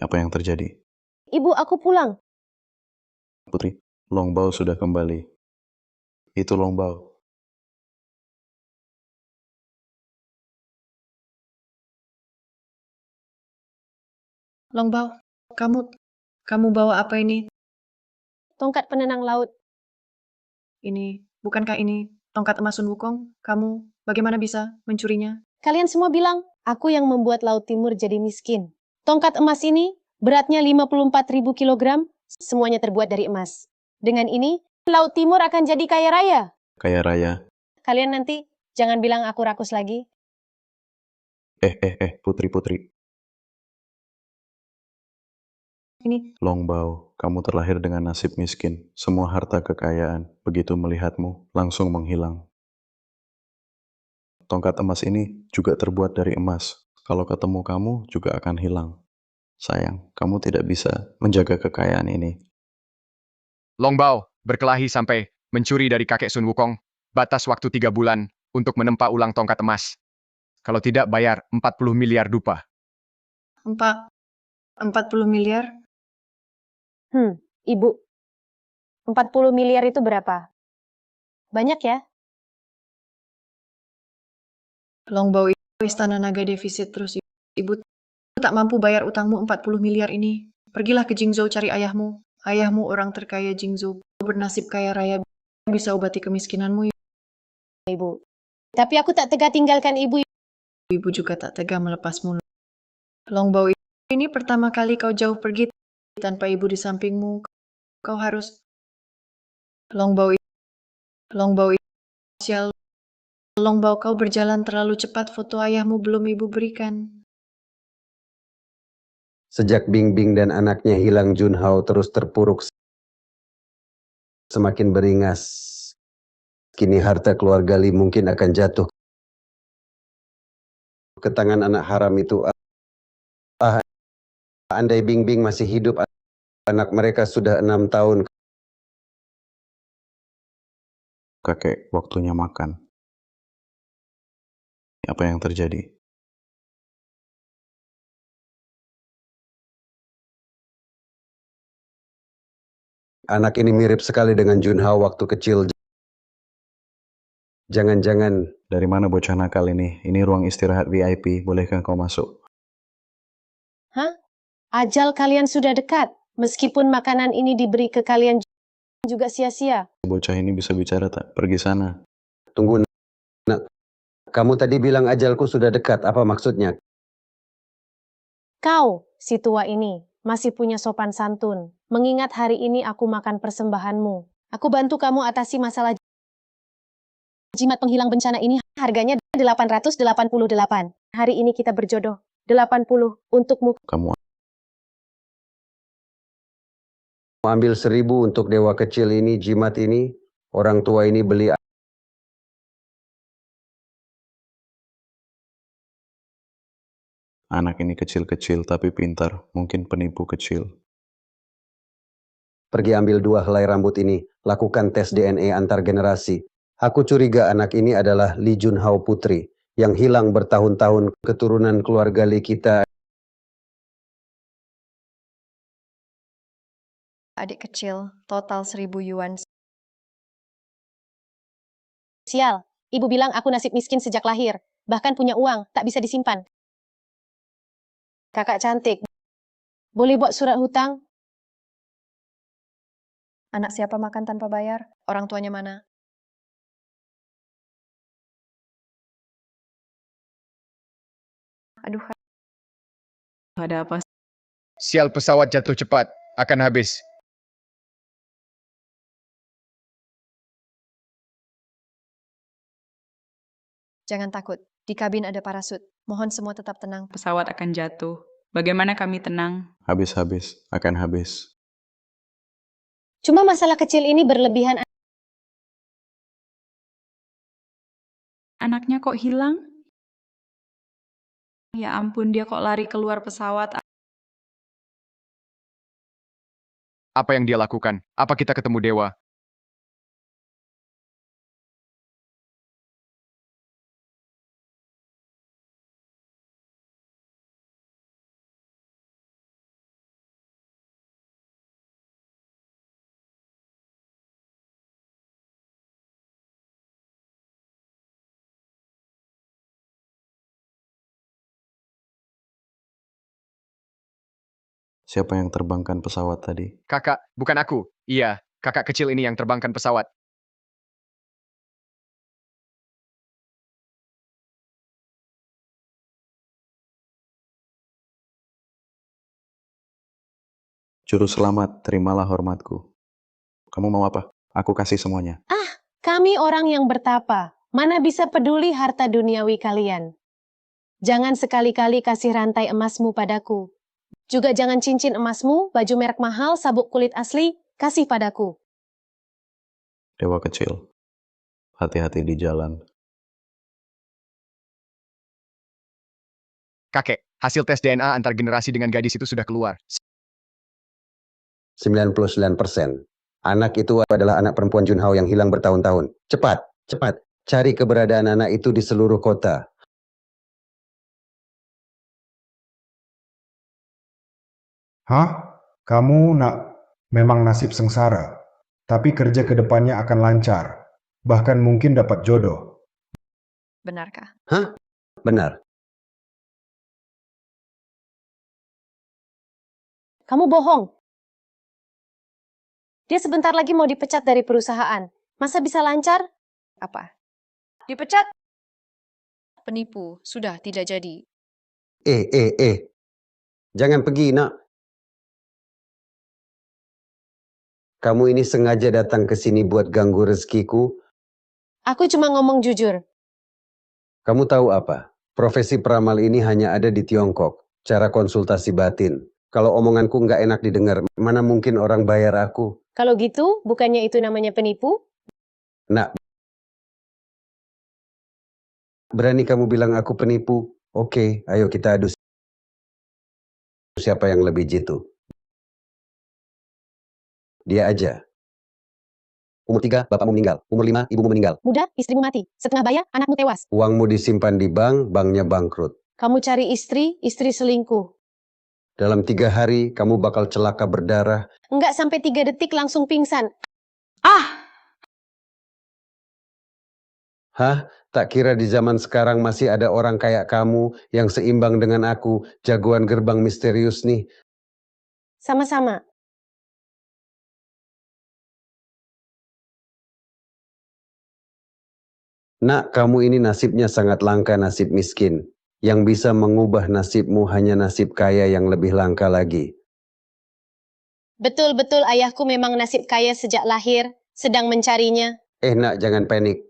Apa yang terjadi? Ibu, aku pulang. Putri, Longbao sudah kembali. Itu Longbao. Longbao, kamu bawa apa ini? Tongkat penenang laut. Bukankah ini tongkat emas Sun Wukong? Kamu bagaimana bisa mencurinya? Kalian semua bilang, aku yang membuat Laut Timur jadi miskin. Tongkat emas ini beratnya 54.000 kilogram, semuanya terbuat dari emas. Dengan ini, Laut Timur akan jadi kaya raya. Kaya raya. Kalian nanti jangan bilang aku rakus lagi. Putri. Ini Longbao, kamu terlahir dengan nasib miskin. Semua harta kekayaan, begitu melihatmu, langsung menghilang. Tongkat emas ini juga terbuat dari emas. Kalau ketemu kamu, juga akan hilang. Sayang, kamu tidak bisa menjaga kekayaan ini. Longbao berkelahi sampai mencuri dari kakek Sun Wukong. Batas waktu 3 bulan untuk menempa ulang tongkat emas. Kalau tidak, bayar 40 miliar dupa. 40 miliar? Ibu, 40 miliar itu berapa? Banyak ya? Longbao itu istana naga defisit terus. Ibu tak mampu bayar utangmu 40 miliar ini. Pergilah ke Jingzhou cari ayahmu. Ayahmu orang terkaya Jingzhou. Bernasib kaya raya, bisa obati kemiskinanmu. Ibu. Tapi aku tak tega tinggalkan ibu. Ibu juga tak tega melepasmu. Longbao, ini pertama kali kau jauh pergi tanpa ibu di sampingmu. Kau harus... Longbao, sial. Longbao, kau berjalan terlalu cepat. Foto ayahmu belum ibu berikan. Sejak Bingbing dan anaknya hilang, Junhao terus terpuruk, semakin beringas. Kini harta keluarga Li mungkin akan jatuh ke tangan anak haram itu. Andai Bingbing masih hidup, anak mereka sudah 6 tahun. Kakek, waktunya makan. Apa yang terjadi? Anak ini mirip sekali dengan Junhao waktu kecil. Jangan-jangan... Dari mana bocah nakal ini? Ini ruang istirahat VIP, bolehkah kau masuk? Hah? Ajal kalian sudah dekat. Meskipun makanan ini diberi ke kalian juga sia-sia. Bocah ini bisa bicara tak? Pergi sana. Tunggu, nak. Kamu tadi bilang ajalku sudah dekat. Apa maksudnya? Kau, si tua ini, masih punya sopan santun. Mengingat hari ini aku makan persembahanmu. Aku bantu kamu atasi masalah jimat penghilang bencana ini. Harganya 888. Hari ini kita berjodoh. 80 untukmu. Kamu Ambil 1000 untuk dewa kecil ini, jimat ini. Orang tua ini beli. anak ini kecil-kecil tapi pintar, mungkin penipu kecil. Pergi ambil 2 helai rambut ini. Lakukan tes DNA antar generasi. Aku curiga anak ini adalah Li Junhao putri, yang hilang bertahun-tahun. Keturunan keluarga Li kita. Adik kecil, total 1000 yuan. Sial, ibu bilang aku nasib miskin sejak lahir. Bahkan punya uang, tak bisa disimpan. Kakak cantik, boleh buat surat hutang? Anak siapa makan tanpa bayar? Orang tuanya mana? Aduh, ada apa? Sial, pesawat jatuh cepat. Akan habis. Jangan takut, di kabin ada parasut. Mohon semua tetap tenang. Pesawat akan jatuh. Bagaimana kami tenang? Habis, akan habis. Cuma masalah kecil ini berlebihan. Anaknya kok hilang? Ya ampun, dia kok lari keluar pesawat. Apa yang dia lakukan? Apa kita ketemu dewa? Siapa yang terbangkan pesawat tadi? Kakak, bukan aku. Iya, kakak kecil ini yang terbangkan pesawat. Juru selamat, terimalah hormatku. Kamu mau apa? Aku kasih semuanya. Kami orang yang bertapa. Mana bisa peduli harta duniawi kalian? Jangan sekali-kali kasih rantai emasmu padaku. Juga jangan cincin emasmu, baju merek mahal, sabuk kulit asli, kasih padaku. Dewa kecil, hati-hati di jalan. Kakek, hasil tes DNA antar generasi dengan gadis itu sudah keluar. 99%. Anak itu adalah anak perempuan Junhao yang hilang bertahun-tahun. Cepat, cepat, cari keberadaan anak itu di seluruh kota. Hah? Kamu memang nasib sengsara, tapi kerja ke depannya akan lancar, bahkan mungkin dapat jodoh. Benarkah? Benar. Kamu bohong. Dia sebentar lagi mau dipecat dari perusahaan. Masa bisa lancar? Apa? Dipecat? Penipu, sudah tidak jadi. Jangan pergi, nak. Kamu ini sengaja datang ke sini buat ganggu rezekiku. Aku cuma ngomong jujur. Kamu tahu apa? Profesi peramal ini hanya ada di Tiongkok. Cara konsultasi batin. Kalau omonganku nggak enak didengar, mana mungkin orang bayar aku? Kalau gitu, bukannya itu namanya penipu? Nak, berani kamu bilang aku penipu? Oke, ayo kita adu siapa yang lebih jitu. Dia aja. Umur 3, bapakmu meninggal. Umur 5, ibumu meninggal. Muda, istrimu mati. Setengah bayar, anakmu tewas. Uangmu disimpan di bank, banknya bangkrut. Kamu cari istri, istri selingkuh. Dalam 3 hari, kamu bakal celaka berdarah. Enggak sampai 3 detik langsung pingsan. Hah? Tak kira di zaman sekarang masih ada orang kayak kamu yang seimbang dengan aku, jagoan gerbang misterius nih. Sama-sama. Nak, kamu ini nasibnya sangat langka, nasib miskin. Yang bisa mengubah nasibmu hanya nasib kaya yang lebih langka lagi. Betul-betul ayahku memang nasib kaya sejak lahir, sedang mencarinya. Nak, jangan panik.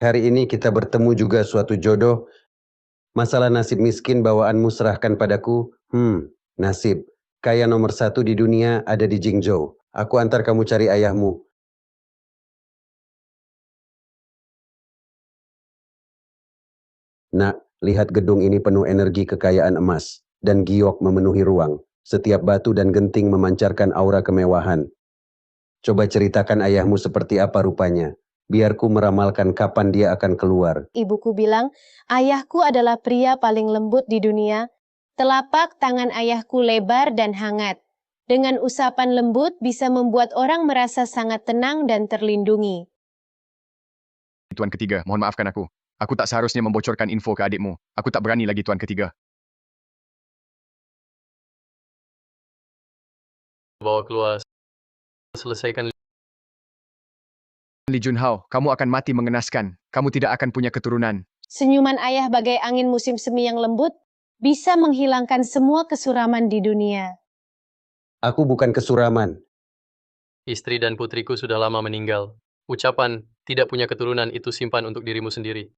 Hari ini kita bertemu juga suatu jodoh. Masalah nasib miskin bawaanmu serahkan padaku. Nasib. Kaya nomor 1 di dunia ada di Jingzhou. Aku antar kamu cari ayahmu. Nak, lihat gedung ini penuh energi kekayaan emas. Dan giok memenuhi ruang. Setiap batu dan genting memancarkan aura kemewahan. Coba ceritakan ayahmu seperti apa rupanya. Biarku meramalkan kapan dia akan keluar. Ibuku bilang, ayahku adalah pria paling lembut di dunia. Telapak tangan ayahku lebar dan hangat. Dengan usapan lembut bisa membuat orang merasa sangat tenang dan terlindungi. Tuan ketiga, mohon maafkan aku. Aku tak seharusnya membocorkan info ke adikmu. Aku tak berani lagi, Tuan ketiga. Bawa keluar, selesaikan. Li Junhao, kamu akan mati mengenaskan. Kamu tidak akan punya keturunan. Senyuman ayah bagai angin musim semi yang lembut, bisa menghilangkan semua kesuraman di dunia. Aku bukan kesuraman. Istri dan putriku sudah lama meninggal. Ucapan tidak punya keturunan itu simpan untuk dirimu sendiri.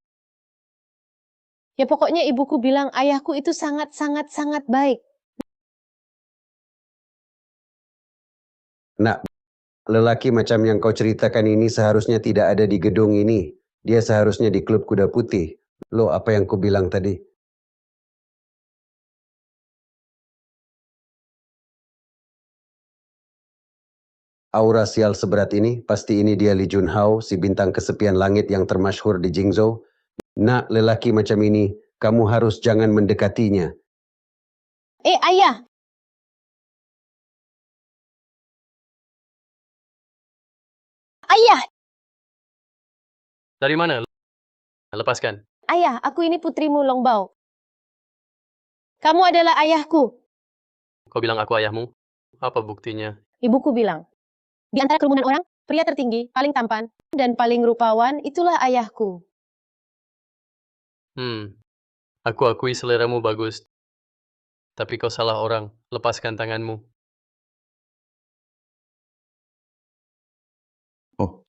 Ya pokoknya ibuku bilang ayahku itu sangat-sangat baik. Nak, lelaki macam yang kau ceritakan ini seharusnya tidak ada di gedung ini. Dia seharusnya di klub kuda putih. Loh, apa yang ku bilang tadi? Aura sial seberat ini, pasti ini dia Li Junhao, si bintang kesepian langit yang termasyhur di Jingzhou. Nak, lelaki macam ini, kamu harus jangan mendekatinya. Ayah! Ayah! Dari mana? Lepaskan. Ayah, aku ini putrimu Longbao. Kamu adalah ayahku. Kau bilang aku ayahmu? Apa buktinya? Ibuku bilang, di antara kerumunan orang, pria tertinggi, paling tampan, dan paling rupawan, itulah ayahku. Aku akui seleramu bagus. Tapi kau salah orang. Lepaskan tanganmu. Oh,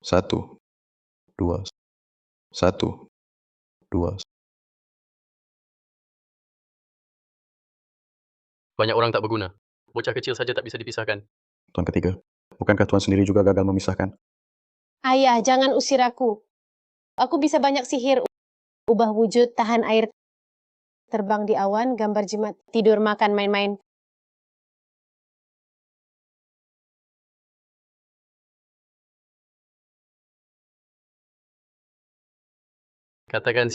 satu, dua, satu, dua. Banyak orang tak berguna. Bocah kecil saja tak bisa dipisahkan. Tuan ketiga, bukankah Tuan sendiri juga gagal memisahkan? Ayah, jangan usir aku. Aku bisa banyak sihir, ubah wujud, tahan air, terbang di awan, gambar jimat, tidur, makan, main-main. Katakan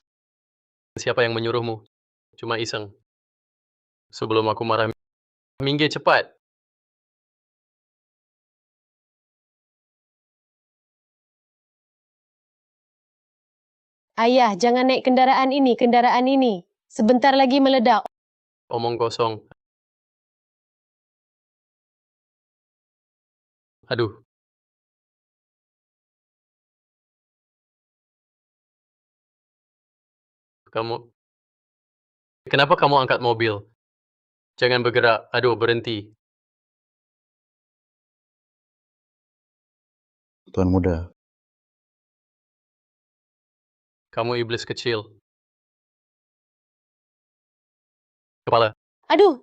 siapa yang menyuruhmu. Cuma iseng. Sebelum aku marah, minggir cepat. Ayah, jangan naik kendaraan ini. Sebentar lagi meledak. Omong kosong. Aduh. Kenapa kamu angkat mobil? Jangan bergerak. Aduh, berhenti. Tuan muda, Kamu iblis kecil. Kepala. Aduh,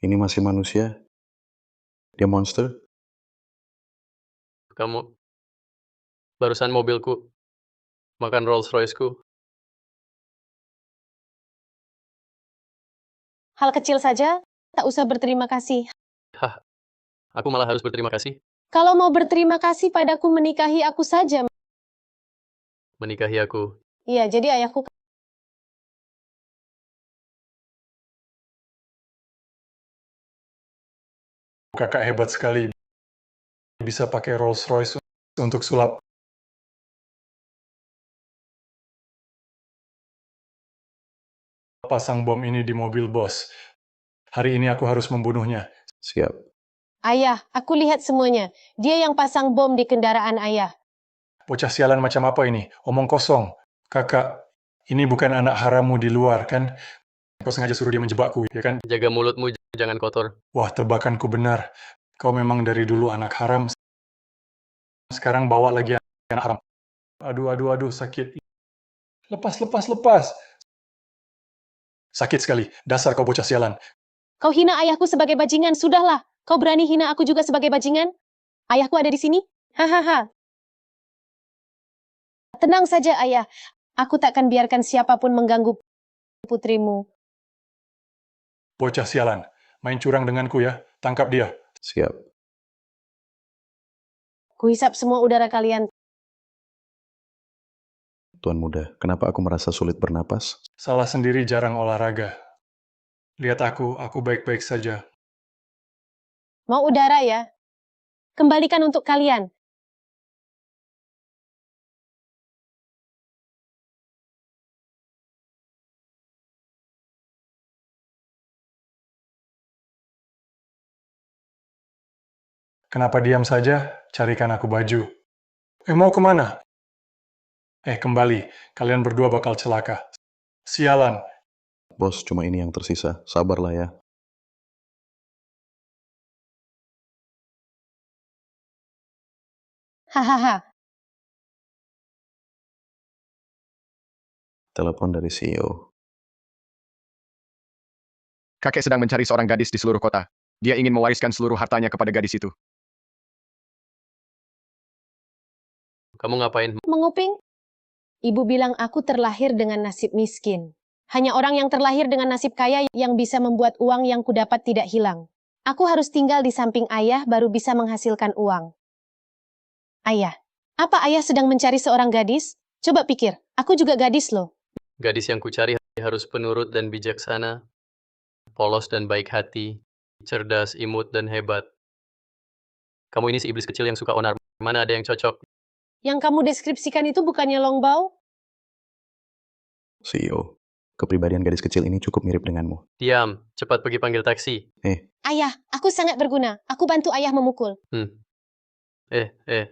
ini masih manusia? Dia monster? Kamu. Barusan mobilku. Makan Rolls Royce-ku. hal kecil saja, tak usah berterima kasih. Hah. Aku malah harus berterima kasih. Kalau mau berterima kasih padaku, menikahi aku saja. Menikahi aku. Iya, jadi ayahku. Kakak hebat sekali. Bisa pakai Rolls Royce untuk sulap. Pasang bom ini di mobil bos. Hari ini aku harus membunuhnya. Siap. Ayah, aku lihat semuanya. Dia yang pasang bom di kendaraan ayah. Bocah sialan macam apa ini? Omong kosong. Kakak, ini bukan anak harammu di luar, kan? Kau sengaja suruh dia menjebakku, ya kan? Jaga mulutmu, jangan kotor. Wah, tebakanku benar. Kau memang dari dulu anak haram. Sekarang bawa lagi anak haram. Aduh, sakit. Lepas. Sakit sekali. Dasar kau bocah sialan. Kau hina ayahku sebagai bajingan, sudahlah. Kau berani hina aku juga sebagai bajingan? Ayahku ada di sini? Hahaha. Tenang saja, ayah. Aku takkan biarkan siapapun mengganggu putrimu. Bocah sialan. Main curang denganku ya. Tangkap dia. Siap. Kuhisap semua udara kalian. Tuan muda, kenapa aku merasa sulit bernapas? Salah sendiri jarang olahraga. Lihat aku baik-baik saja. Mau udara ya? Kembalikan untuk kalian. Kenapa diam saja? Carikan aku baju. Mau kemana? Kembali. Kalian berdua bakal celaka. Sialan. Bos, cuma ini yang tersisa. Sabarlah ya. Hahaha. Telepon dari CEO. Kakek sedang mencari seorang gadis di seluruh kota. Dia ingin mewariskan seluruh hartanya kepada gadis itu. Kamu ngapain? Menguping? Ibu bilang aku terlahir dengan nasib miskin. Hanya orang yang terlahir dengan nasib kaya yang bisa membuat uang yang kudapat tidak hilang. Aku harus tinggal di samping ayah baru bisa menghasilkan uang. Ayah, apa ayah sedang mencari seorang gadis? Coba pikir, aku juga gadis loh. Gadis yang kucari harus penurut dan bijaksana, polos dan baik hati, cerdas, imut, dan hebat. Kamu ini si iblis kecil yang suka onar. Mana ada yang cocok? Yang kamu deskripsikan itu bukannya Longbao? CEO, kepribadian gadis kecil ini cukup mirip denganmu. Diam, cepat pergi panggil taksi. Ayah, aku sangat berguna. Aku bantu ayah memukul. Eh.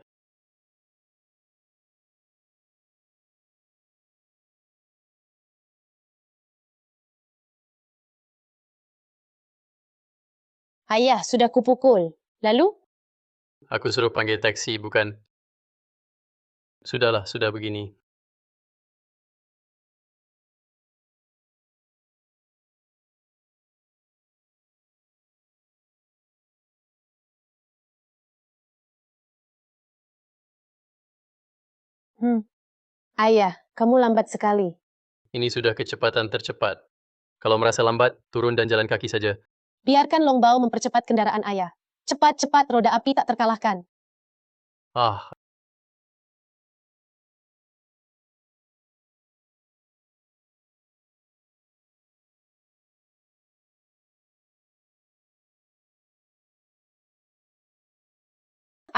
Ayah, sudah kupukul. Lalu? Aku suruh panggil taksi, bukan? Sudahlah, sudah begini. Ayah, kamu lambat sekali. Ini sudah kecepatan tercepat. Kalau merasa lambat, turun dan jalan kaki saja. Biarkan Longbao mempercepat kendaraan ayah. Cepat-cepat, roda api tak terkalahkan. Ah,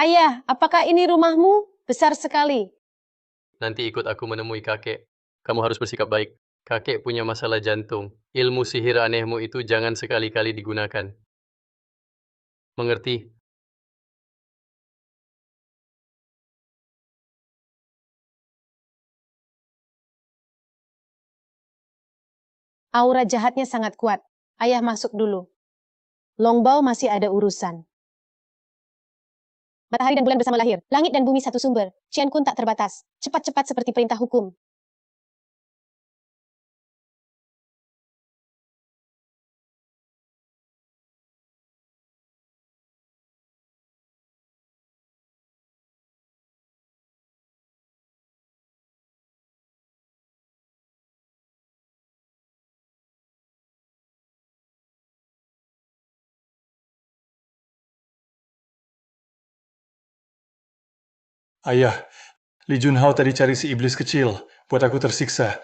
Ayah, apakah ini rumahmu? Besar sekali. nanti ikut aku menemui kakek. Kamu harus bersikap baik. Kakek punya masalah jantung. Ilmu sihir anehmu itu jangan sekali-kali digunakan. Mengerti? Aura jahatnya sangat kuat. Ayah masuk dulu. Longbao masih ada urusan. Matahari dan bulan bersama lahir. Langit dan bumi satu sumber. Qian Kun tak terbatas. Cepat-cepat seperti perintah hukum. Ayah, Li Junhao tadi cari si iblis kecil. Buat aku tersiksa.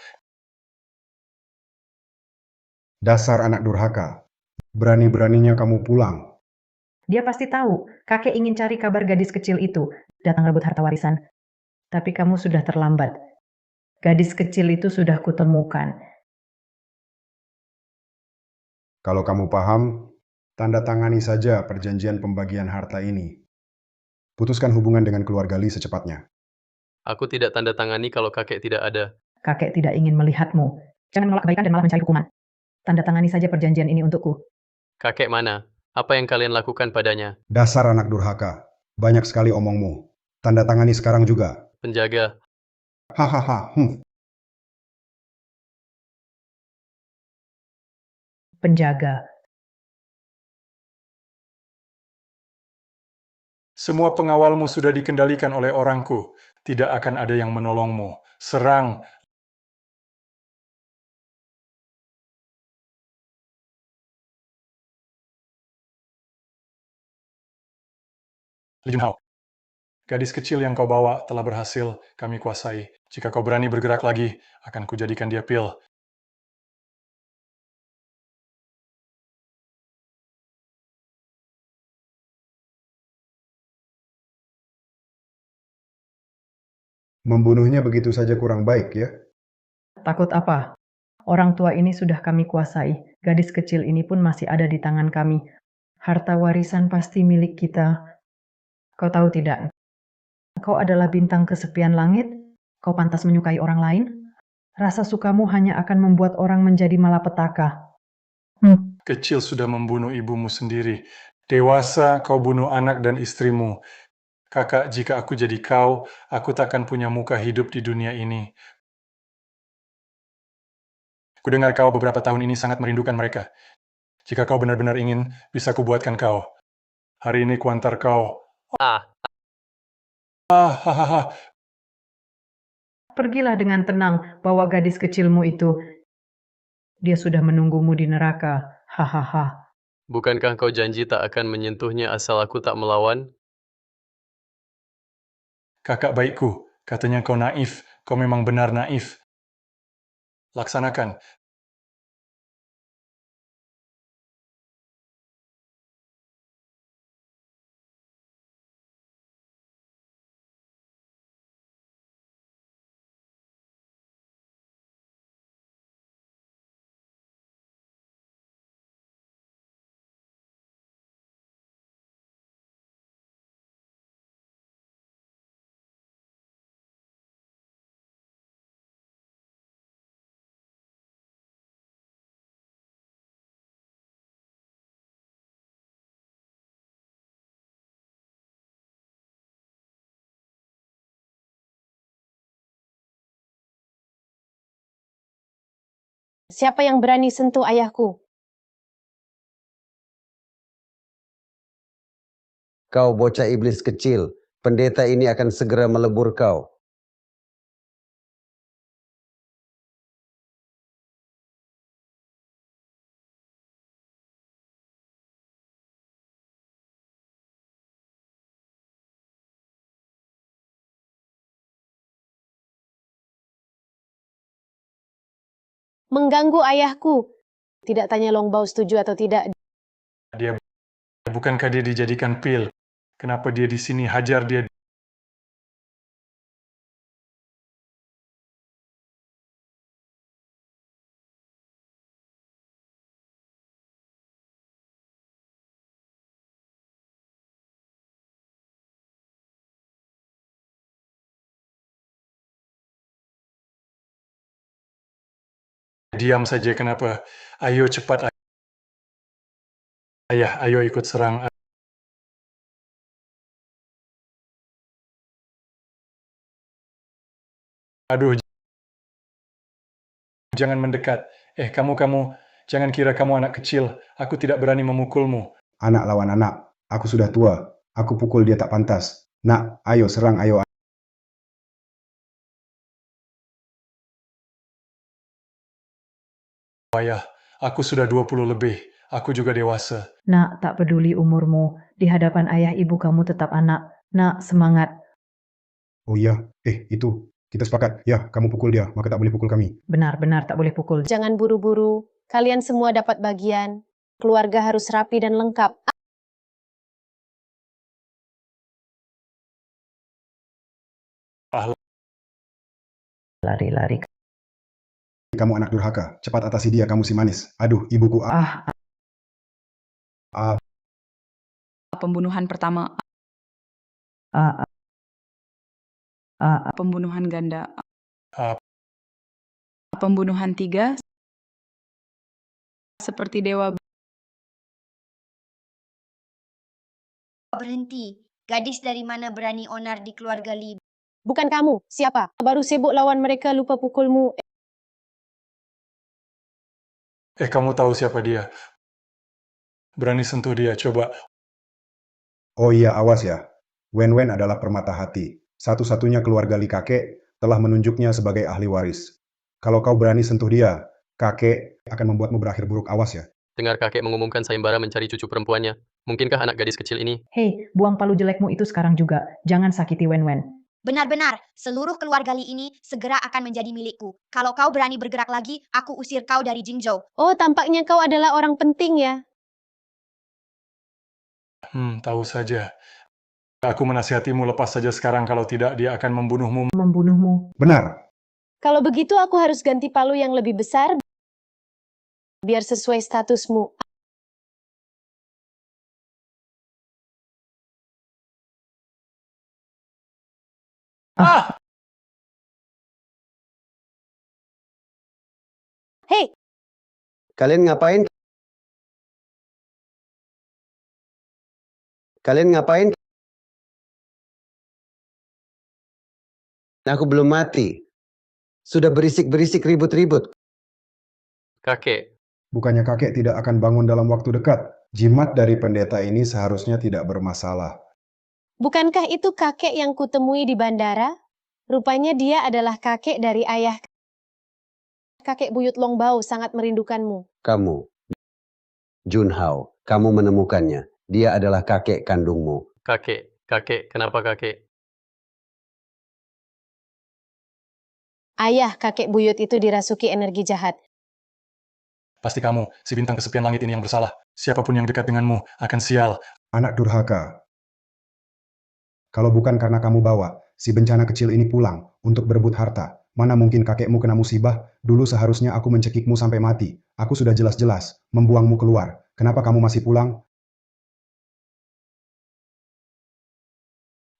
Dasar anak durhaka. Berani-beraninya kamu pulang. Dia pasti tahu, kakek ingin cari kabar gadis kecil itu, datang rebut harta warisan. Tapi kamu sudah terlambat. Gadis kecil itu sudah kutemukan. Kalau kamu paham, tanda tangani saja perjanjian pembagian harta ini. Putuskan hubungan dengan keluarga Li secepatnya. Aku tidak tanda tangani kalau kakek tidak ada. Kakek tidak ingin melihatmu. Jangan menolak kebaikan dan malah mencari hukuman. Tanda tangani saja perjanjian ini untukku. Kakek mana? Apa yang kalian lakukan padanya? Dasar anak durhaka. Banyak sekali omongmu. Tanda tangani sekarang juga. Penjaga. Hahaha. Penjaga. Semua pengawalmu sudah dikendalikan oleh orangku. Tidak akan ada yang menolongmu. Serang. Li Junhao, gadis kecil yang kau bawa telah berhasil kami kuasai. Jika kau berani bergerak lagi, akan kujadikan dia pil. Membunuhnya begitu saja kurang baik ya. Takut apa? Orang tua ini sudah kami kuasai. Gadis kecil ini pun masih ada di tangan kami. Harta warisan pasti milik kita. Kau tahu tidak? Kau adalah bintang kesepian langit. Kau pantas menyukai orang lain. Rasa sukamu hanya akan membuat orang menjadi malapetaka. Kecil sudah membunuh ibumu sendiri. Dewasa kau bunuh anak dan istrimu. Kakak, jika aku jadi kau, aku takkan punya muka hidup di dunia ini. Kudengar kau beberapa tahun ini sangat merindukan mereka. Jika kau benar-benar ingin, bisa kubuatkan kau. Hari ini kuantar kau. Hahaha. Pergilah dengan tenang, bawa gadis kecilmu itu. Dia sudah menunggumu di neraka. Hahaha. Bukankah kau janji tak akan menyentuhnya asal aku tak melawan? Kakak baikku, katanya kau naif. Kau memang benar naif. Laksanakan. Siapa yang berani sentuh ayahku? Kau bocah iblis kecil, pendeta ini akan segera melebur kau. Mengganggu ayahku. Tidak tanya Longbao setuju atau tidak. Dia bukankah dia dijadikan pil? Kenapa dia di sini? Hajar dia. Diam saja kenapa? Ayo cepat ayah, ayo ikut serang. Aduh, jangan mendekat. Kamu, jangan kira kamu anak kecil. Aku tidak berani memukulmu. Anak lawan anak. Aku sudah tua. Aku pukul dia tak pantas. Nak, ayo serang, ayo. Ayah, aku sudah 20 lebih. Aku juga dewasa. Nak, tak peduli umurmu. Di hadapan ayah ibu kamu tetap anak. Nak, semangat. Oh iya, itu. Kita sepakat. Ya, kamu pukul dia, maka tak boleh pukul kami. Benar-benar tak boleh pukul. Jangan buru-buru. Kalian semua dapat bagian. Keluarga harus rapi dan lengkap. Lari-lari. Kamu anak durhaka. Cepat atasi dia, kamu si manis. Aduh, ibuku. Pembunuhan pertama. Pembunuhan ganda. Pembunuhan 3. Seperti dewa. Berhenti. Gadis dari mana berani onar di keluarga Li? Bukan kamu. Siapa? Baru sibuk lawan mereka lupa pukulmu. Kamu tahu siapa dia? Berani sentuh dia, coba. Oh iya, awas ya. Wen-Wen adalah permata hati. Satu-satunya keluarga Li kakek telah menunjuknya sebagai ahli waris. Kalau kau berani sentuh dia, kakek akan membuatmu berakhir buruk, awas ya. Dengar kakek mengumumkan sayembara mencari cucu perempuannya. Mungkinkah anak gadis kecil ini? Hei, buang palu jelekmu itu sekarang juga. Jangan sakiti Wen-Wen. Benar-benar, seluruh keluarga Li ini segera akan menjadi milikku. Kalau kau berani bergerak lagi, aku usir kau dari Jingzhou. Oh, tampaknya kau adalah orang penting ya. Tahu saja. Aku menasihatimu lepas saja sekarang, kalau tidak dia akan membunuhmu. Membunuhmu. Benar. Kalau begitu aku harus ganti palu yang lebih besar biar sesuai statusmu. Hei, Kalian ngapain? Kalian ngapain? Aku belum mati. Sudah berisik-berisik ribut-ribut. Kakek, Bukannya kakek tidak akan bangun dalam waktu dekat. Jimat dari pendeta ini seharusnya tidak bermasalah. bukankah itu kakek yang kutemui di bandara? Rupanya dia adalah kakek dari ayah. Kakek buyut Longbao sangat merindukanmu. Kamu, Junhao, kamu menemukannya. Dia adalah kakek kandungmu. kakek, kenapa kakek? Ayah kakek buyut itu dirasuki energi jahat. Pasti kamu, si bintang kesepian langit ini yang bersalah. Siapapun yang dekat denganmu akan sial. Anak durhaka. Kalau bukan karena kamu bawa si bencana kecil ini pulang untuk berebut harta, mana mungkin kakekmu kena musibah? Dulu seharusnya aku mencekikmu sampai mati. Aku sudah jelas-jelas membuangmu keluar. Kenapa kamu masih pulang?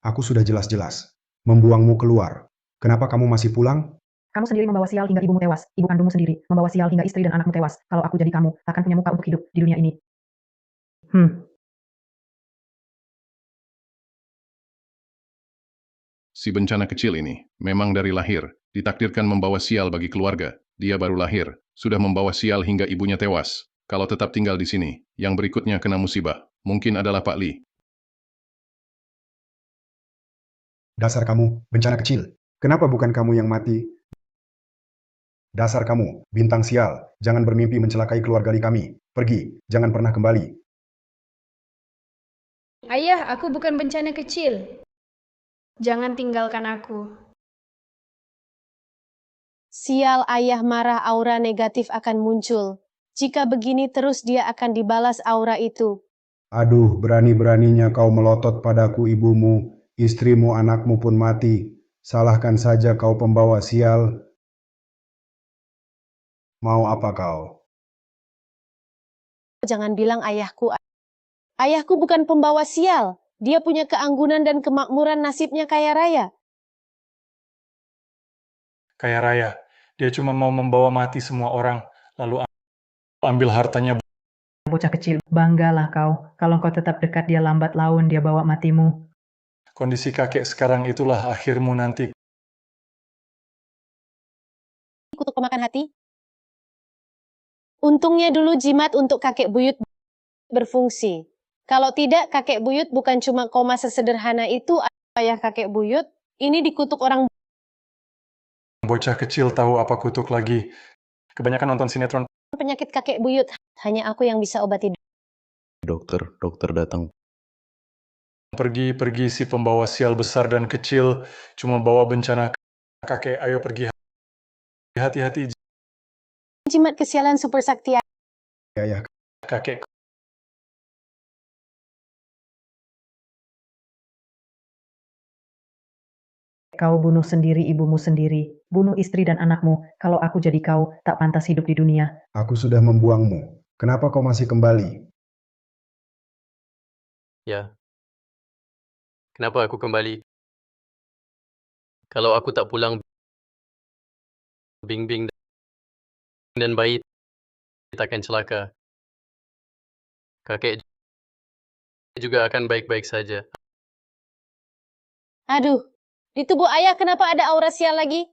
Aku sudah jelas-jelas membuangmu keluar. Kenapa kamu masih pulang? Kamu sendiri membawa sial hingga ibumu tewas. Ibu kandungmu sendiri membawa sial hingga istri dan anakmu tewas. Kalau aku jadi kamu, takkan punya muka untuk hidup di dunia ini. Si bencana kecil ini memang dari lahir ditakdirkan membawa sial bagi keluarga. Dia baru lahir, sudah membawa sial hingga ibunya tewas. Kalau tetap tinggal di sini, yang berikutnya kena musibah. Mungkin adalah Pak Li. Dasar kamu, bencana kecil. Kenapa bukan kamu yang mati? Dasar kamu, bintang sial. Jangan bermimpi mencelakai keluarga Li kami. Pergi, jangan pernah kembali. Ayah, aku bukan bencana kecil. Jangan tinggalkan aku. Sial, ayah marah, aura negatif akan muncul. Jika begini terus dia akan dibalas aura itu. Aduh, berani-beraninya kau melotot padaku ibumu, istrimu, anakmu pun mati. Salahkan saja kau pembawa sial. Mau apa kau? Jangan bilang ayahku. Ayahku bukan pembawa sial. Dia punya keanggunan dan kemakmuran, nasibnya kaya raya. Kaya raya, dia cuma mau membawa mati semua orang, lalu ambil hartanya. Bocah kecil, banggalah kau. Kalau kau tetap dekat dia lambat laun dia bawa matimu. Kondisi kakek sekarang itulah akhirmu nanti. Kutuk pemakan hati. Untungnya dulu jimat untuk kakek buyut berfungsi. Kalau tidak, kakek buyut bukan cuma koma sesederhana itu, ayah kakek buyut, ini dikutuk orang. Bocah kecil tahu apa kutuk lagi. Kebanyakan nonton sinetron. Penyakit kakek buyut, hanya aku yang bisa obati. Dokter datang. Pergi si pembawa sial besar dan kecil, cuma bawa bencana. Kakek, ayo pergi. Hati-hati. Jimat kesialan super sakti. Ya, kakek. Kau bunuh sendiri ibumu sendiri, bunuh istri dan anakmu. Kalau aku jadi kau, tak pantas hidup di dunia. Aku sudah membuangmu. Kenapa kau masih kembali? Ya. Kenapa aku kembali? Kalau aku tak pulang, Bingbing dan bayi takkan celaka. Kakek juga akan baik-baik saja. Aduh, di tubuh ayah kenapa ada aura sial lagi?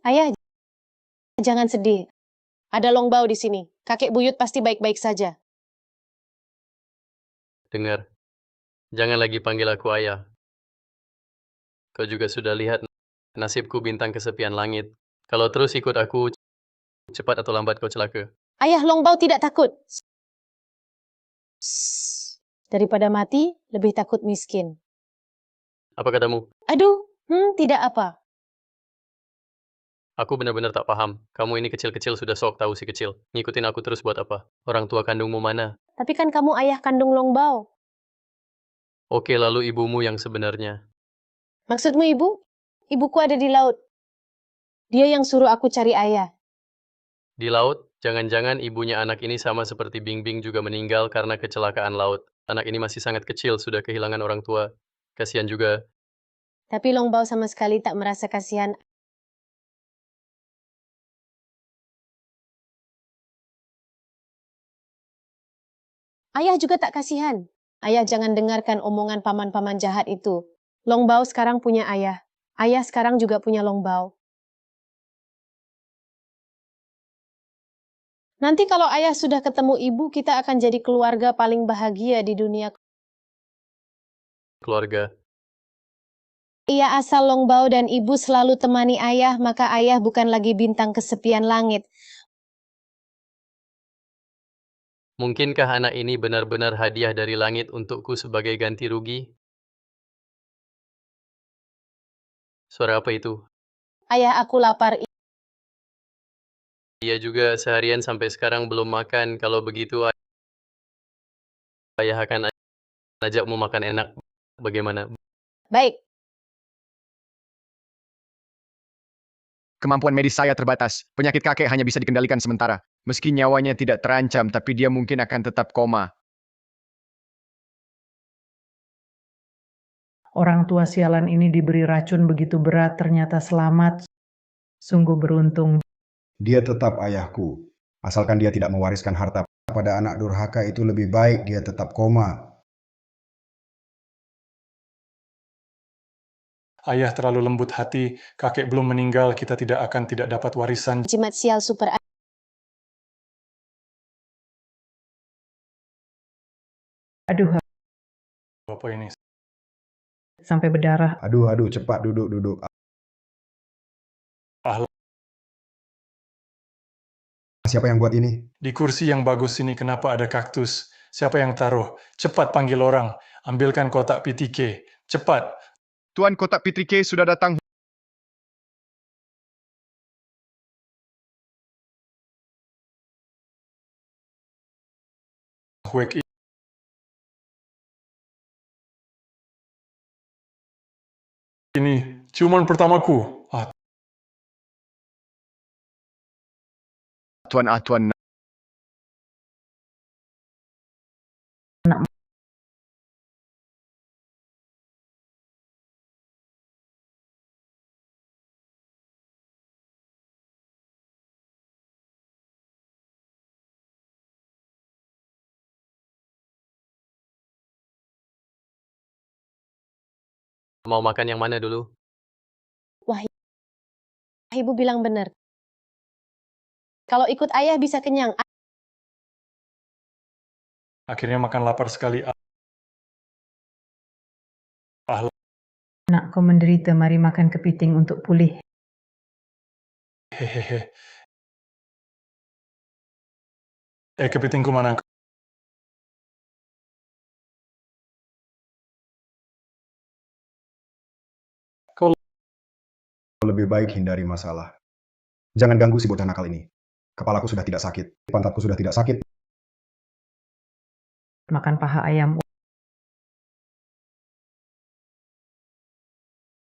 Ayah, jangan sedih. Ada Longbao di sini. Kakek buyut pasti baik-baik saja. Dengar, jangan lagi panggil aku ayah. Kau juga sudah lihat nasibku bintang kesepian langit. Kalau terus ikut aku, cepat atau lambat kau celaka. Ayah Longbao tidak takut. Daripada mati, lebih takut miskin. Apa katamu? Aduh, tidak apa. Aku benar-benar tak paham. Kamu ini kecil-kecil sudah sok tahu si kecil. Ngikutin aku terus buat apa? Orang tua kandungmu mana? Tapi kan kamu ayah kandung Longbao. Oke, lalu ibumu yang sebenarnya. Maksudmu ibu? Ibuku ada di laut. Dia yang suruh aku cari ayah. Di laut, jangan-jangan ibunya anak ini sama seperti Bingbing juga meninggal karena kecelakaan laut. Anak ini masih sangat kecil, sudah kehilangan orang tua. Kasihan juga. Tapi Longbao sama sekali tak merasa kasihan. Ayah juga tak kasihan. Ayah jangan dengarkan omongan paman-paman jahat itu. Longbao sekarang punya ayah. Ayah sekarang juga punya Longbao. Nanti kalau ayah sudah ketemu ibu, kita akan jadi keluarga paling bahagia di dunia. Keluarga. Iya, asal Longbao dan ibu selalu temani ayah, maka ayah bukan lagi bintang kesepian langit. Mungkinkah anak ini benar-benar hadiah dari langit untukku sebagai ganti rugi? Suara apa itu? Ayah, aku lapar. Dia juga seharian sampai sekarang belum makan. Kalau begitu, ayah akan ajakmu makan enak. Bagaimana? Baik. Kemampuan medis saya terbatas. Penyakit kakek hanya bisa dikendalikan sementara. Meski nyawanya tidak terancam, tapi dia mungkin akan tetap koma. Orang tua sialan ini diberi racun begitu berat, ternyata selamat. Sungguh beruntung. Dia tetap ayahku. Asalkan dia tidak mewariskan harta pada anak durhaka, itu lebih baik dia tetap koma. Ayah terlalu lembut hati, kakek belum meninggal, kita tidak dapat warisan. Jimat sial super. Aduh, Apa ini? sampai berdarah. Aduh, cepat duduk. Ah, Siapa yang buat ini? di kursi yang bagus ini kenapa ada kaktus? Siapa yang taruh? Cepat panggil orang. Ambilkan kotak PTK. Cepat. Tuan kotak PTK sudah datang. Huek ini ciuman pertamaku. Tuan Tuan. Mau makan yang mana dulu? Wah, ibu bilang benar. Kalau ikut ayah bisa kenyang. Akhirnya makan lapar sekali. Nak, kau menderita, mari makan kepiting untuk pulih. Hehehe. Kepitingku mana? Kau Lebih baik hindari masalah. Jangan ganggu si bocah nakal ini. Kepalaku sudah tidak sakit, pantatku sudah tidak sakit. Makan paha ayam.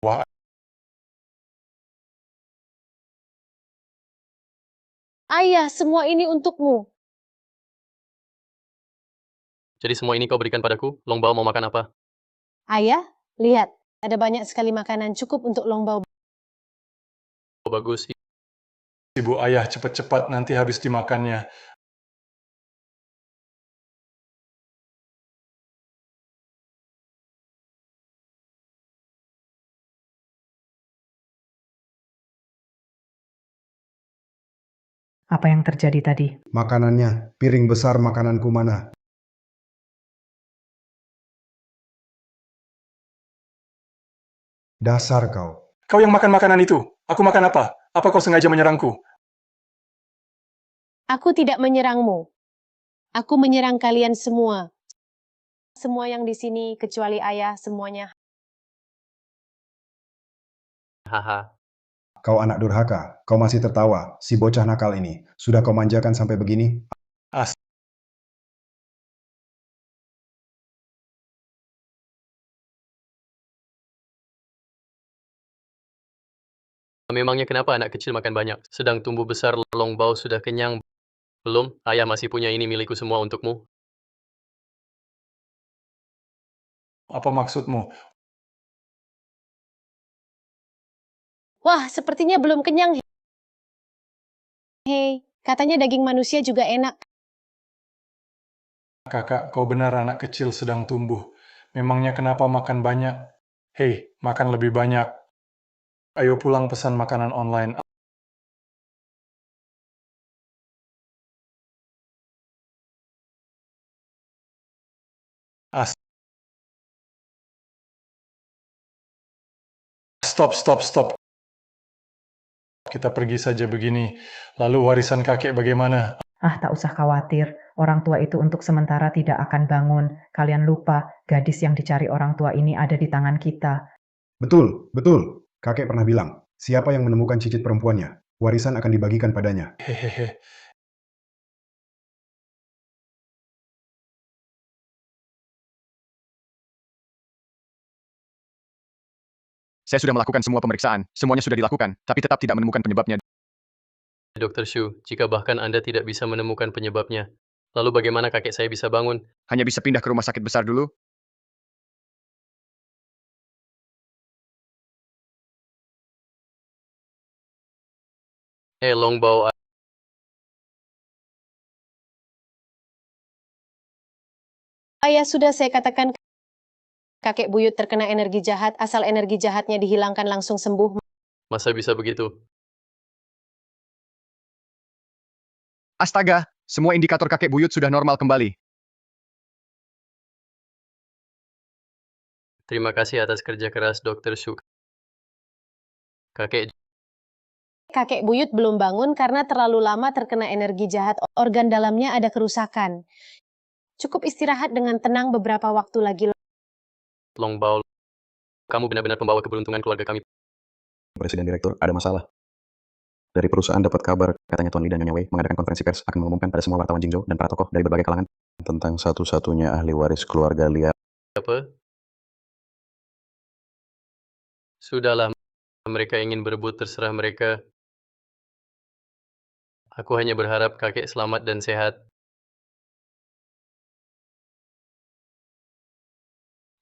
Wah, Ayah, semua ini untukmu. Jadi semua ini kau berikan padaku? Long Bao mau makan apa? Ayah, lihat. Ada banyak sekali makanan cukup untuk Long Bao. Oh, bagus. ibu ayah cepat-cepat nanti habis dimakannya. Apa yang terjadi tadi? Makanannya, piring besar makananku mana? Dasar kau. Kau yang makan makanan itu. Aku makan apa? Apa kau sengaja menyerangku? Aku tidak menyerangmu. Aku menyerang kalian semua. Semua yang di sini, kecuali ayah, semuanya. Haha. Kau anak durhaka, kau masih tertawa. Si bocah nakal ini, sudah kau manjakan sampai begini? Memangnya kenapa anak kecil makan banyak? Sedang tumbuh besar, Long Bao sudah kenyang. Belum, ayah masih punya ini milikku semua untukmu. Apa maksudmu? Wah, sepertinya belum kenyang. Hei, katanya daging manusia juga enak. Kakak, kau benar anak kecil sedang tumbuh. Memangnya kenapa makan banyak? Hei, makan lebih banyak. Ayo pulang pesan makanan online. Stop. Kita pergi saja begini. Lalu warisan kakek bagaimana? Ah, tak usah khawatir. Orang tua itu untuk sementara tidak akan bangun. Kalian lupa, gadis yang dicari orang tua ini ada di tangan kita. Betul. Kakek pernah bilang, siapa yang menemukan cicit perempuannya, warisan akan dibagikan padanya. Hehehe. Saya sudah melakukan semua pemeriksaan, semuanya sudah dilakukan, tapi tetap tidak menemukan penyebabnya. Dr. Shu, jika bahkan Anda tidak bisa menemukan penyebabnya, lalu bagaimana kakek saya bisa bangun? Hanya bisa pindah ke rumah sakit besar dulu. Long Bao, Ayah, sudah saya katakan Kakek buyut terkena energi jahat, asal energi jahatnya dihilangkan langsung sembuh. Masa bisa begitu? Astaga, semua indikator kakek buyut sudah normal kembali. Terima kasih atas kerja keras Dr. Suk. Kakek Kakek buyut belum bangun karena terlalu lama terkena energi jahat, organ dalamnya ada kerusakan. Cukup istirahat dengan tenang beberapa waktu lagi. Long Bao, kamu benar-benar pembawa keberuntungan keluarga kami. Presiden Direktur, ada masalah. Dari perusahaan dapat kabar, katanya Tuan Li dan Nyonya Wei mengadakan konferensi pers akan mengumumkan pada semua wartawan Jingzhou dan para tokoh dari berbagai kalangan tentang satu-satunya ahli waris keluarga Li. Apa? Sudahlah, mereka ingin berebut terserah mereka. Aku hanya berharap kakek selamat dan sehat.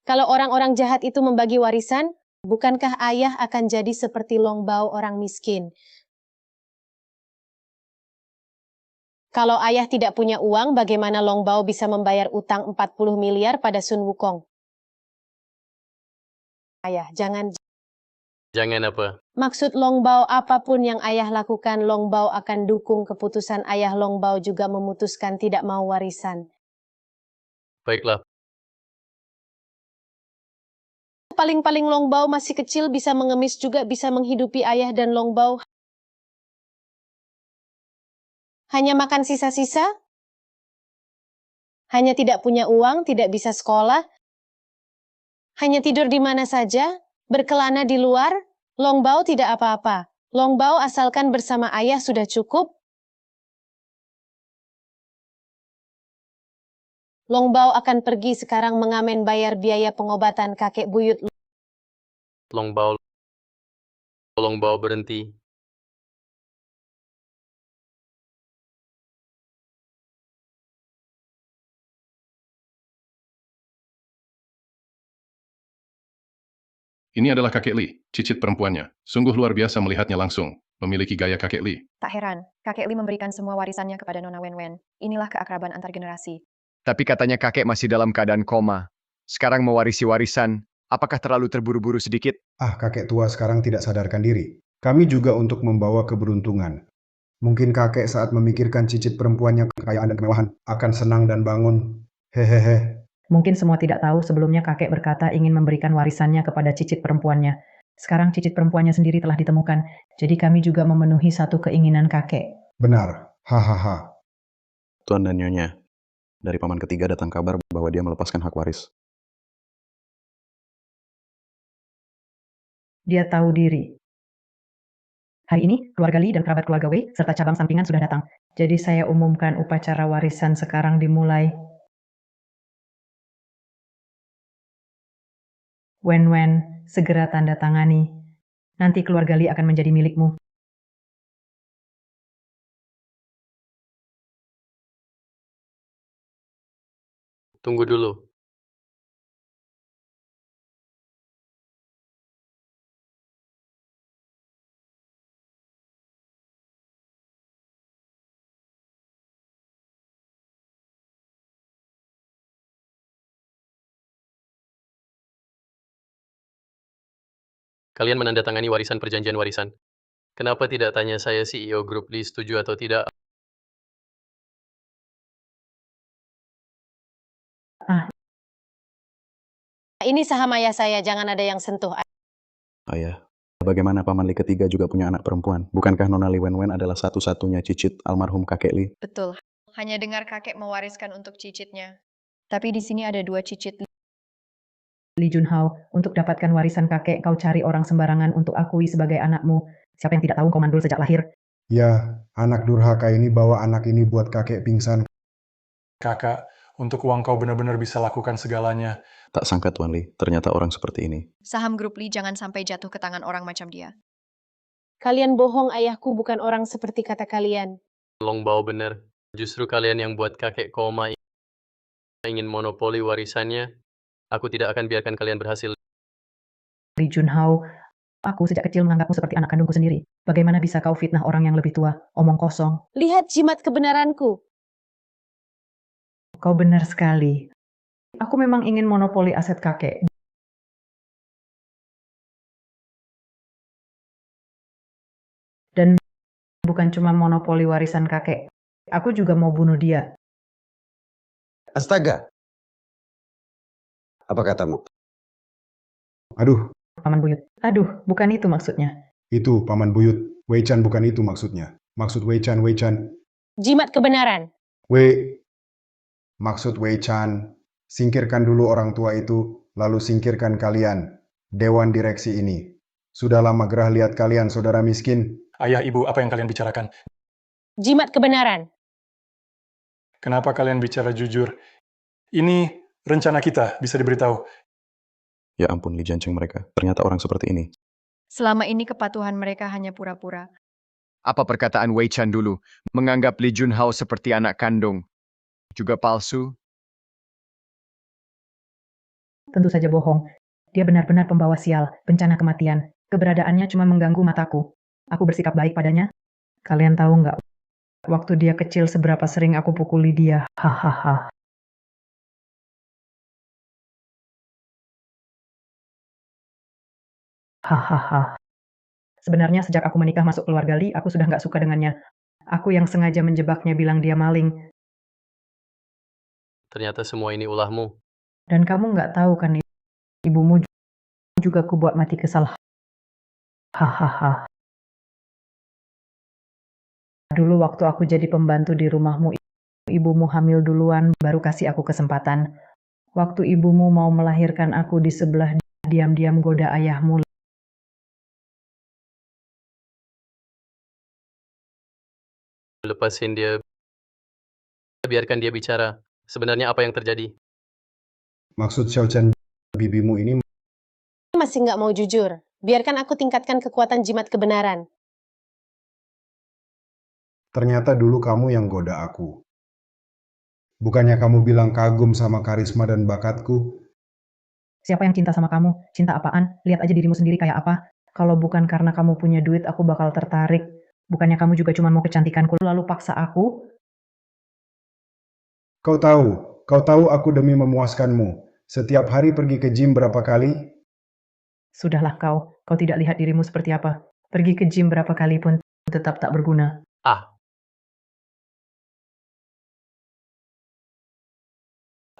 Kalau orang-orang jahat itu membagi warisan, bukankah ayah akan jadi seperti Long Bao orang miskin? Kalau ayah tidak punya uang, bagaimana Long Bao bisa membayar utang 40 miliar pada Sun Wukong? Ayah, jangan. Jangan apa? Maksud Long Bao, apapun yang ayah lakukan, Long Bao akan dukung keputusan ayah. Long Bao juga memutuskan tidak mau warisan. Baiklah, Paling-paling Long Bao masih kecil, bisa mengemis juga bisa menghidupi ayah, dan Long Bao hanya makan sisa-sisa, hanya tidak punya uang, tidak bisa sekolah, hanya tidur di mana saja, berkelana di luar. Long Bao tidak apa-apa. Long Bao asalkan bersama ayah sudah cukup. Long Bao akan pergi sekarang mengamen bayar biaya pengobatan kakek buyut. Long Bao berhenti. Ini adalah kakek Li, cicit perempuannya. Sungguh luar biasa melihatnya langsung. Memiliki gaya kakek Li. Tak heran, kakek Li memberikan semua warisannya kepada Nona Wen Wen. Inilah keakraban antar generasi. Tapi katanya kakek masih dalam keadaan koma. Sekarang mewarisi warisan, apakah terlalu terburu-buru sedikit? Ah, kakek tua sekarang tidak sadarkan diri. Kami juga untuk membawa keberuntungan. Mungkin kakek saat memikirkan cicit perempuannya kekayaan dan kemewahan akan senang dan bangun. Hehehe. Mungkin semua tidak tahu sebelumnya kakek berkata ingin memberikan warisannya kepada cicit perempuannya. Sekarang cicit perempuannya sendiri telah ditemukan, jadi kami juga memenuhi satu keinginan kakek. Benar. Hahaha. Tuan dan Nyonya, dari paman ketiga datang kabar bahwa dia melepaskan hak waris. Dia tahu diri. Hari ini, keluarga Li dan kerabat keluarga Wei serta cabang sampingan sudah datang. Jadi saya umumkan upacara warisan sekarang dimulai. Wen Wen, segera tanda tangani. Nanti keluarga Li akan menjadi milikmu. Tunggu dulu. Kalian menandatangani warisan perjanjian warisan. Kenapa tidak tanya saya CEO Grup Li setuju atau tidak? Ini saham ayah saya, jangan ada yang sentuh. Ayah, bagaimana paman Li ketiga juga punya anak perempuan? Bukankah Nona Li Wen Wen adalah satu-satunya cicit almarhum kakek Li? Betul. Hanya dengar kakek mewariskan untuk cicitnya. Tapi di sini ada 2 cicit Li Junhao, untuk dapatkan warisan kakek, kau cari orang sembarangan untuk akui sebagai anakmu. Siapa yang tidak tahu kau mandul sejak lahir? Ya, anak durhaka ini bawa anak ini buat kakek pingsan. Kakak, untuk uang kau benar-benar bisa lakukan segalanya. Tak sangka Tuan Li, ternyata orang seperti ini. Saham grup Li jangan sampai jatuh ke tangan orang macam dia. Kalian bohong, ayahku bukan orang seperti kata kalian. Long Bao benar. Justru kalian yang buat kakek koma ingin monopoli warisannya. Aku tidak akan biarkan kalian berhasil. Li Junhao, aku sejak kecil menganggapmu seperti anak kandungku sendiri. Bagaimana bisa kau fitnah orang yang lebih tua? Omong kosong. Lihat jimat kebenaranku. Kau benar sekali. Aku memang ingin monopoli aset kakek. Dan bukan cuma monopoli warisan kakek. Aku juga mau bunuh dia. Astaga! Apa katamu? Aduh, Paman Buyut. Aduh, bukan itu maksudnya. itu Paman Buyut. Wei Chan bukan itu maksudnya. Maksud Wei Chan, Wei Chan. Jimat kebenaran. Maksud Wei Chan, singkirkan dulu orang tua itu, lalu singkirkan kalian, Dewan Direksi ini. Sudah lama gerah lihat kalian, saudara miskin. Ayah, ibu, apa yang kalian bicarakan? Jimat kebenaran. Kenapa kalian bicara jujur? Ini rencana kita, bisa diberitahu. Ya ampun, Li Jiancheng mereka. Ternyata orang seperti ini. Selama ini kepatuhan mereka hanya pura-pura. Apa perkataan Wei Chan dulu? Menganggap Li Junhao seperti anak kandung. Juga palsu? Tentu saja bohong. Dia benar-benar pembawa sial, bencana kematian. Keberadaannya cuma mengganggu mataku. Aku bersikap baik padanya. Kalian tahu nggak, waktu dia kecil seberapa sering aku pukuli dia. Hahaha. Hahaha. Sebenarnya sejak aku menikah masuk keluarga Li, aku sudah nggak suka dengannya. Aku yang sengaja menjebaknya bilang dia maling. Ternyata semua ini ulahmu. Dan kamu nggak tahu kan, ibumu juga ku buat mati kesal. Hahaha. Dulu waktu aku jadi pembantu di rumahmu, ibumu hamil duluan, baru kasih aku kesempatan. Waktu ibumu mau melahirkan aku di sebelah, diam-diam goda ayahmu. Lepasin dia. Biarkan dia bicara. Sebenarnya apa yang terjadi? Maksud Xiao Chen, bibimu ini Masih nggak mau jujur. Biarkan aku tingkatkan kekuatan jimat kebenaran. ternyata dulu kamu yang goda aku. Bukannya kamu bilang kagum sama karisma dan bakatku? Siapa yang cinta sama kamu? Cinta apaan? Lihat aja dirimu sendiri kayak apa. Kalau bukan karena kamu punya duit, aku bakal tertarik. Bukannya kamu juga cuma mau kecantikanku, lalu paksa aku? Kau tahu aku demi memuaskanmu. Setiap hari pergi ke gym berapa kali? Sudahlah kau tidak lihat dirimu seperti apa. Pergi ke gym berapa kali pun tetap tak berguna.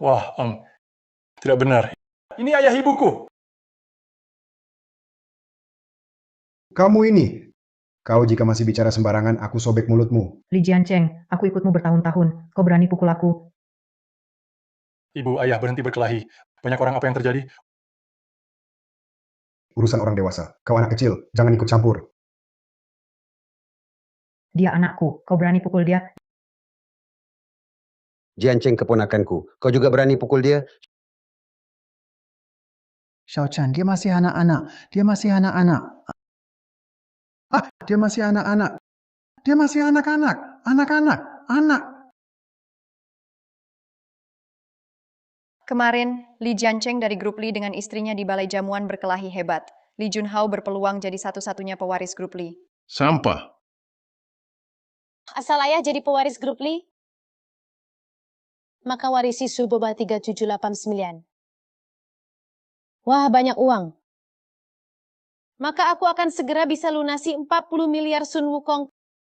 Wah, tidak benar. Ini ayah ibuku. Kamu ini. Kau jika masih bicara sembarangan, aku sobek mulutmu. Li Jiancheng, aku ikutmu bertahun-tahun. Kau berani pukul aku. Ibu, ayah, berhenti berkelahi. Banyak orang, apa yang terjadi? Urusan orang dewasa. Kau anak kecil, jangan ikut campur. Dia anakku. Kau berani pukul dia? Jiancheng keponakanku. Kau juga berani pukul dia? Xiao Chan, dia masih anak-anak. Dia masih anak-anak. Dia masih anak-anak. Dia masih anak-anak. Anak-anak. Anak. Kemarin, Li Jiancheng dari grup Li dengan istrinya di balai jamuan berkelahi hebat. Li Junhao berpeluang jadi satu-satunya pewaris grup Li. Sampah. Asal ayah jadi pewaris grup Li, maka warisi Suboba 3789. Wah, banyak uang. Maka aku akan segera bisa lunasi 40 miliar Sun Wukong.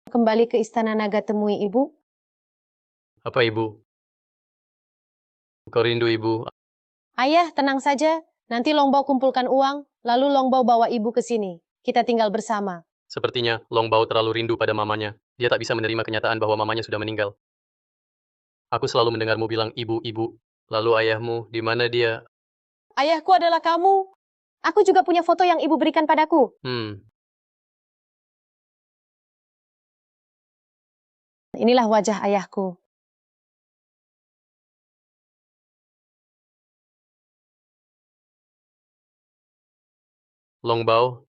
Kembali ke Istana Naga temui ibu. Apa ibu? Kau rindu ibu? Ayah, tenang saja. Nanti Longbao kumpulkan uang, lalu Longbao bawa ibu ke sini. Kita tinggal bersama. Sepertinya Longbao terlalu rindu pada mamanya. Dia tak bisa menerima kenyataan bahwa mamanya sudah meninggal. Aku selalu mendengarmu bilang ibu, ibu. Lalu ayahmu, di mana dia? Ayahku adalah kamu. Aku juga punya foto yang ibu berikan padaku. Inilah wajah ayahku. Longbao,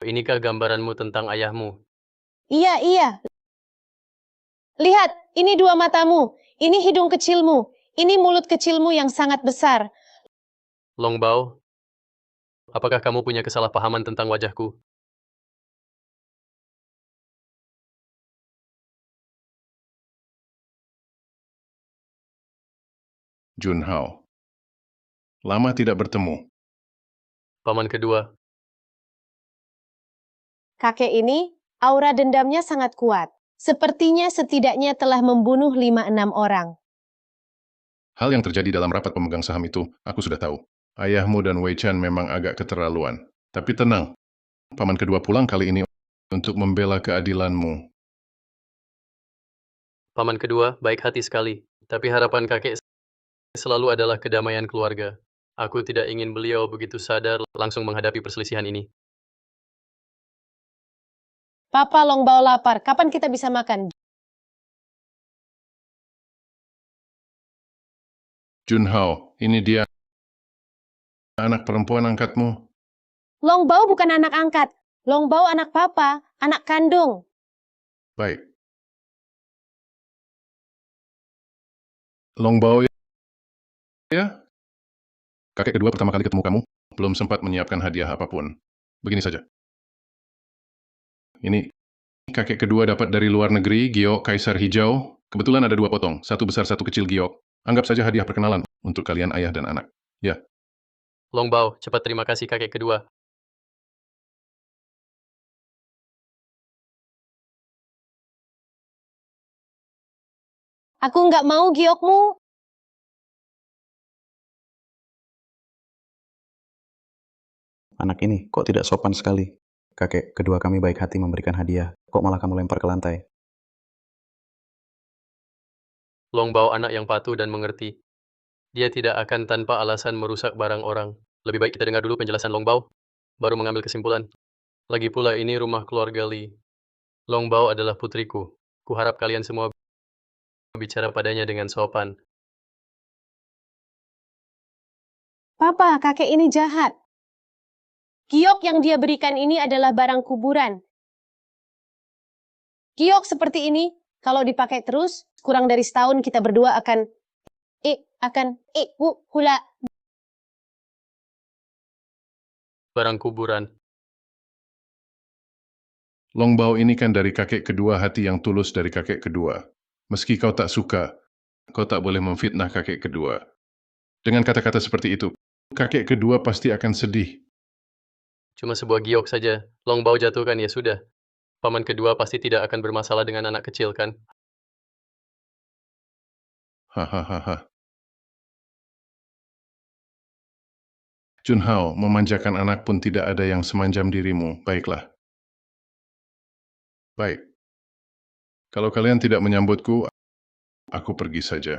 inikah gambaranmu tentang ayahmu? Iya, iya. Lihat, ini dua matamu. Ini hidung kecilmu. Ini mulut kecilmu yang sangat besar. Longbao, apakah kamu punya kesalahpahaman tentang wajahku? Junhao. Lama tidak bertemu. Paman kedua. Kakek ini Aura dendamnya sangat kuat. Sepertinya setidaknya telah membunuh 5-6 orang. Hal yang terjadi dalam rapat pemegang saham itu, aku sudah tahu. Ayahmu dan Wei Chan memang agak keterlaluan. Tapi tenang, paman kedua pulang kali ini untuk membela keadilanmu. Paman kedua baik hati sekali, tapi harapan kakek selalu adalah kedamaian keluarga. Aku tidak ingin beliau begitu sadar langsung menghadapi perselisihan ini. Papa Longbao lapar, kapan kita bisa makan? Junhao, ini dia anak perempuan angkatmu. Longbao bukan anak angkat. Longbao anak papa, anak kandung. Baik. Longbao ya? Kakek kedua pertama kali ketemu kamu, belum sempat menyiapkan hadiah apapun. Begini saja. Ini kakek kedua dapat dari luar negeri, giok kaisar hijau. Kebetulan ada 2 potong, satu besar satu kecil giok. Anggap saja hadiah perkenalan untuk kalian ayah dan anak. Ya, Longbao, cepat terima kasih kakek kedua. Aku nggak mau giokmu. Anak ini kok tidak sopan sekali. Kakek kedua kami baik hati memberikan hadiah. Kok malah kamu lempar ke lantai? Longbao anak yang patuh dan mengerti. Dia tidak akan tanpa alasan merusak barang orang. Lebih baik kita dengar dulu penjelasan Longbao, baru mengambil kesimpulan. Lagi pula ini rumah keluarga Li. Longbao adalah putriku. Kuharap kalian semua bicara padanya dengan sopan. Papa, kakek ini jahat. Giok yang dia berikan ini adalah barang kuburan. Giok seperti ini, kalau dipakai terus, kurang dari setahun kita berdua akan hula. Barang kuburan. Longbao ini kan dari kakek kedua, hati yang tulus dari kakek kedua. Meski kau tak suka, kau tak boleh memfitnah kakek kedua. Dengan kata-kata seperti itu, kakek kedua pasti akan sedih. Cuma sebuah giok saja. Longbao jatuhkan ya sudah. Paman kedua pasti tidak akan bermasalah dengan anak kecil kan? Hahaha. Junhao, memanjakan anak pun tidak ada yang semanjam dirimu. Baiklah. Baik. Kalau kalian tidak menyambutku, aku pergi saja.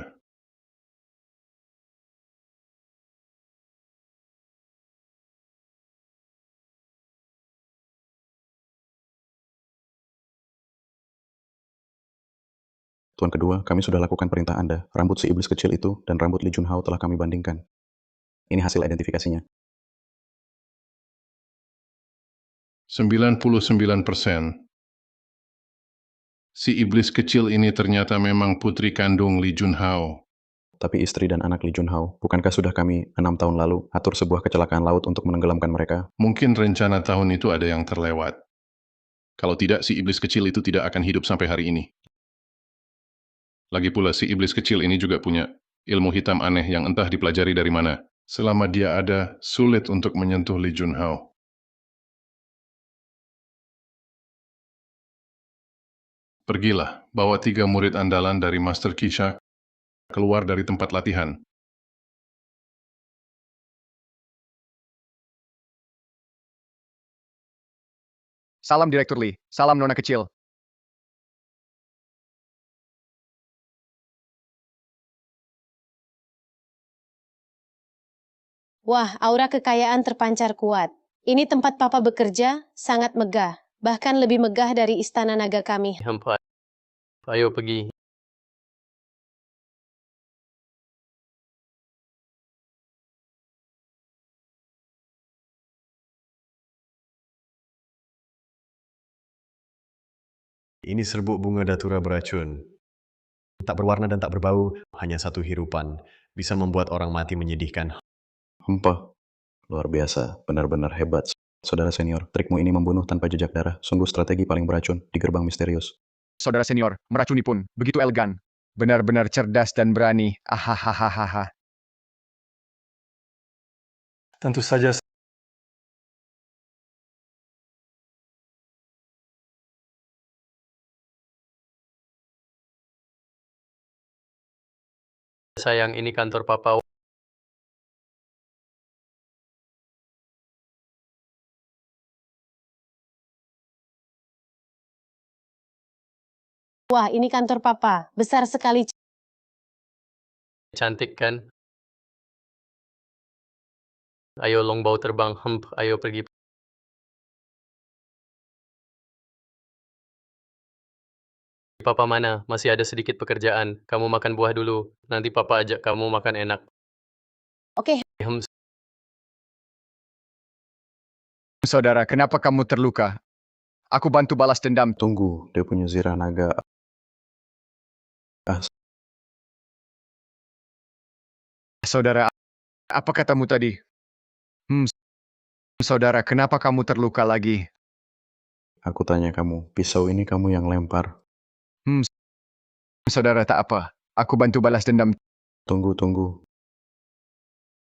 Tuan kedua, kami sudah lakukan perintah Anda. Rambut si iblis kecil itu dan rambut Li Junhao telah kami bandingkan. Ini hasil identifikasinya. 99%. Si iblis kecil ini ternyata memang putri kandung Li Junhao. Tapi istri dan anak Li Junhao, bukankah sudah kami 6 tahun lalu atur sebuah kecelakaan laut untuk menenggelamkan mereka? Mungkin rencana tahun itu ada yang terlewat. Kalau tidak, si iblis kecil itu tidak akan hidup sampai hari ini. Lagi pula, si iblis kecil ini juga punya ilmu hitam aneh yang entah dipelajari dari mana. Selama dia ada, sulit untuk menyentuh Li Junhao. Pergilah, bawa 3 murid andalan dari Master Kisha keluar dari tempat latihan. Salam Direktur Li, salam Nona kecil. Wah, aura kekayaan terpancar kuat. Ini tempat papa bekerja, sangat megah. Bahkan lebih megah dari istana naga kami. Hampa. Ayo pergi. Ini serbuk bunga datura beracun. Tak berwarna dan tak berbau, hanya satu hirupan. Bisa membuat orang mati menyedihkan. Hempah. Luar biasa, benar-benar hebat. Saudara senior, trikmu ini membunuh tanpa jejak darah. Sungguh strategi paling beracun di gerbang misterius. Saudara senior, meracuni pun, begitu elegan. Benar-benar cerdas dan berani. Ahahaha. Tentu saja sayang, ini kantor papa. Wah, ini kantor papa. Besar sekali. Cantik kan? Ayo Longbao terbang, ayo pergi. Papa mana? Masih ada sedikit pekerjaan. Kamu makan buah dulu. Nanti papa ajak kamu makan enak. Oke. Saudara, kenapa kamu terluka? Aku bantu balas dendam. Tunggu, dia punya zirah naga. Saudara, apa katamu tadi? Saudara, kenapa kamu terluka lagi? Aku tanya kamu, pisau ini kamu yang lempar. Saudara tak apa. Aku bantu balas dendam. Tunggu.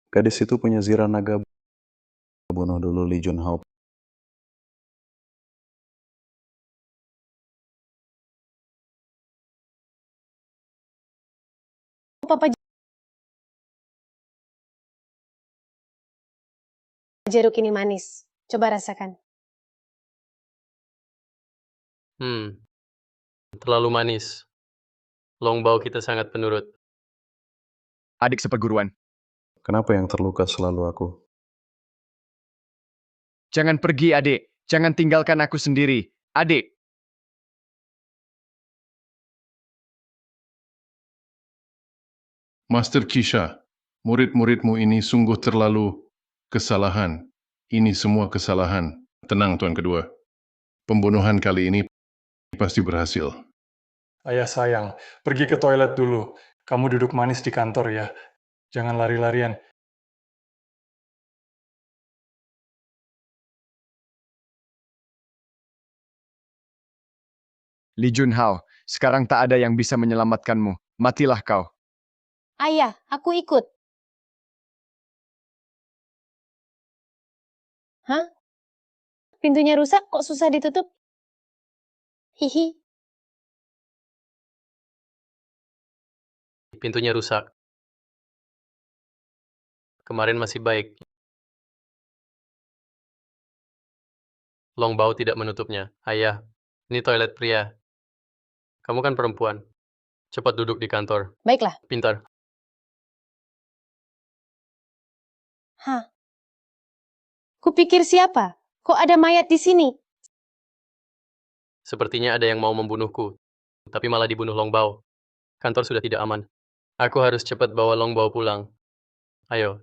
Gadis itu punya zirah naga. Bunuh dulu Li Junhao. Papa jeruk ini manis. Coba rasakan. Terlalu manis. Longbao kita sangat penurut. Adik seperguruan. Kenapa yang terluka selalu aku? Jangan pergi, adik. Jangan tinggalkan aku sendiri. Adik. Master Kisha, murid-muridmu ini sungguh terlalu kesalahan. Ini semua kesalahan. Tenang, Tuan Kedua. Pembunuhan kali ini pasti berhasil. Ayah sayang, pergi ke toilet dulu. Kamu duduk manis di kantor ya. Jangan lari-larian. Li Junhao, sekarang tak ada yang bisa menyelamatkanmu. Matilah kau. Ayah, aku ikut. Hah? Pintunya rusak, kok susah ditutup? Hihi. Pintunya rusak. Kemarin masih baik. Longbao tidak menutupnya. Ayah, ini toilet pria. Kamu kan perempuan. Cepat duduk di kantor. Baiklah. Pintar. Hah? Kupikir siapa? Kok ada mayat di sini? Sepertinya ada yang mau membunuhku. Tapi malah dibunuh Longbao. Kantor sudah tidak aman. Aku harus cepat bawa Longbao pulang. Ayo.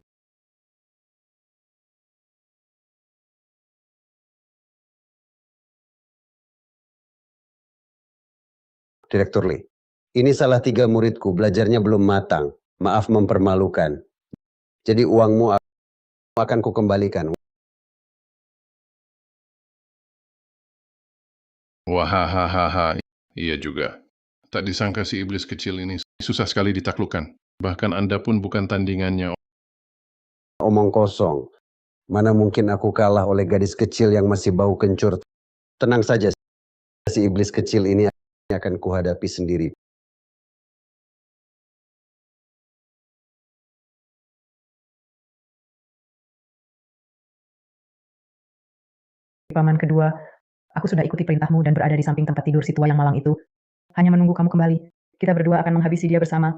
Direktur Lee, ini salah 3 muridku, belajarnya belum matang. Maaf mempermalukan. Jadi uangmu akan kukembalikan. Wahahaha, iya juga. Tak disangka si iblis kecil ini susah sekali ditaklukkan. Bahkan Anda pun bukan tandingannya. Omong kosong. Mana mungkin aku kalah oleh gadis kecil yang masih bau kencur. Tenang saja, si iblis kecil ini akan kuhadapi sendiri. Paman kedua, aku sudah ikuti perintahmu dan berada di samping tempat tidur si tua yang malang itu. Hanya menunggu kamu kembali. Kita berdua akan menghabisi dia bersama.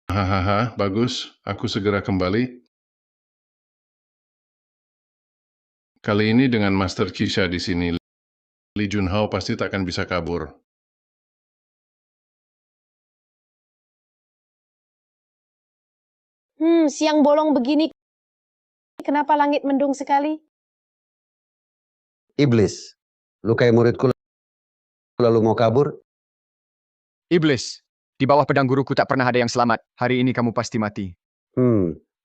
Hahaha, bagus. Aku segera kembali. Kali ini dengan Master Kisha di sini, Li Junhao pasti tak akan bisa kabur. Siang bolong begini. Kenapa langit mendung sekali? Iblis, lukai muridku lalu mau kabur? Iblis, di bawah pedang guruku tak pernah ada yang selamat. Hari ini kamu pasti mati.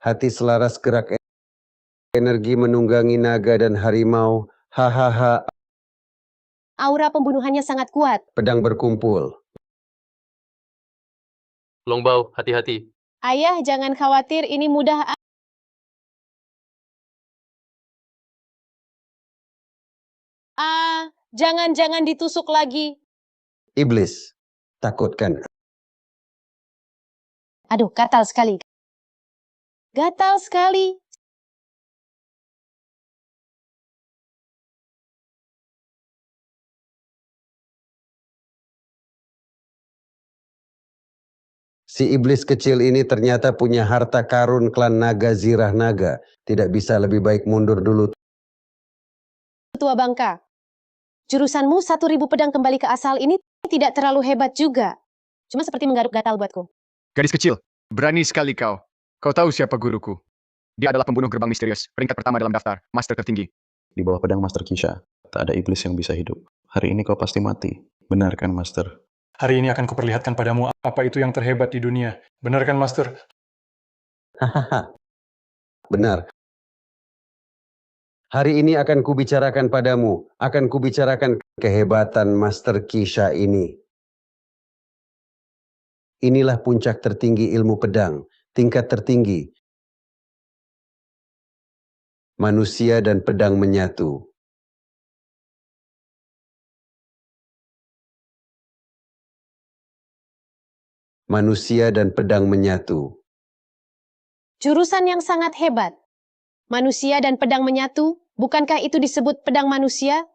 Hati selaras gerak energi menunggangi naga dan harimau. Hahaha. Aura pembunuhannya sangat kuat. Pedang berkumpul. Longbao, hati-hati. Ayah, jangan khawatir, ini mudah. Jangan ditusuk lagi. Iblis, takutkan. Aduh, gatal sekali. Gatal sekali. Si iblis kecil ini ternyata punya harta karun klan naga zirah naga. Tidak bisa lebih baik mundur dulu. Tua bangka. Jurusanmu 1000 pedang kembali ke asal ini tidak terlalu hebat juga. Cuma seperti menggaruk gatal buatku. Gadis kecil, berani sekali kau. Kau tahu siapa guruku? Dia adalah pembunuh gerbang misterius, peringkat pertama dalam daftar, master tertinggi. Di bawah pedang Master Kisha, tak ada iblis yang bisa hidup. Hari ini kau pasti mati. Benar kan, Master? Hari ini akan kuperlihatkan padamu apa itu yang terhebat di dunia. Benar kan, Master? Hahaha. Benar. Hari ini akan kubicarakan padamu, akan kubicarakan kehebatan Master Kisha ini. Inilah puncak tertinggi ilmu pedang, tingkat tertinggi. Manusia dan pedang menyatu. Manusia dan pedang menyatu. Jurusan yang sangat hebat. Manusia dan pedang menyatu, bukankah itu disebut pedang manusia?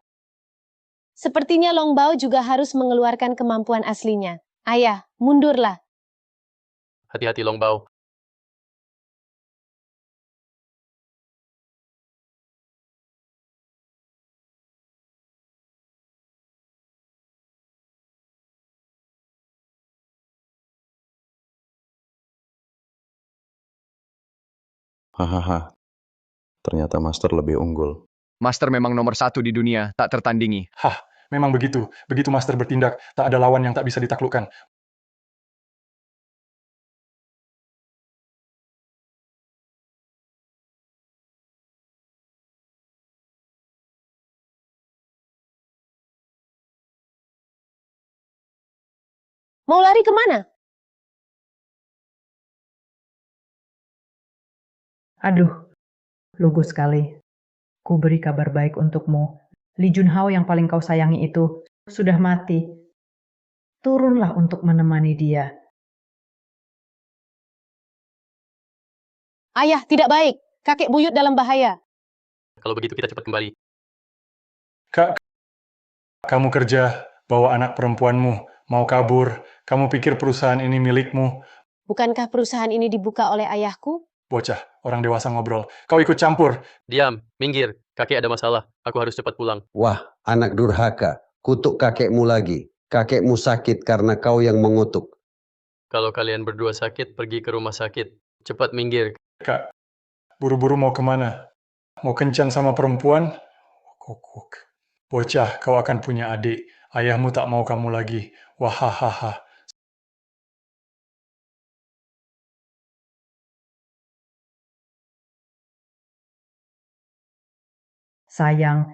Sepertinya Long Bao juga harus mengeluarkan kemampuan aslinya. Ayah, mundurlah. Hati-hati Long Bao. Hahaha. Ternyata Master lebih unggul. Master memang nomor 1 di dunia, tak tertandingi. Hah, memang begitu. Begitu Master bertindak, tak ada lawan yang tak bisa ditaklukkan. Mau lari kemana? Aduh, lugu sekali. Ku beri kabar baik untukmu. Li Junhao yang paling kau sayangi itu sudah mati. Turunlah untuk menemani dia. Ayah, tidak baik. Kakek buyut dalam bahaya. Kalau begitu kita cepat kembali. Kak, kamu kerja, bawa anak perempuanmu, mau kabur. Kamu pikir perusahaan ini milikmu? Bukankah perusahaan ini dibuka oleh ayahku? Bocah, orang dewasa ngobrol. Kau ikut campur. Diam, minggir. Kakek ada masalah. Aku harus cepat pulang. Wah, anak durhaka. Kutuk kakekmu lagi. Kakekmu sakit karena kau yang mengutuk. Kalau kalian berdua sakit, pergi ke rumah sakit. Cepat minggir. Kak, buru-buru mau kemana? Mau kencan sama perempuan? Kukuk. Bocah, kau akan punya adik. Ayahmu tak mau kamu lagi. Wahahaha. Sayang,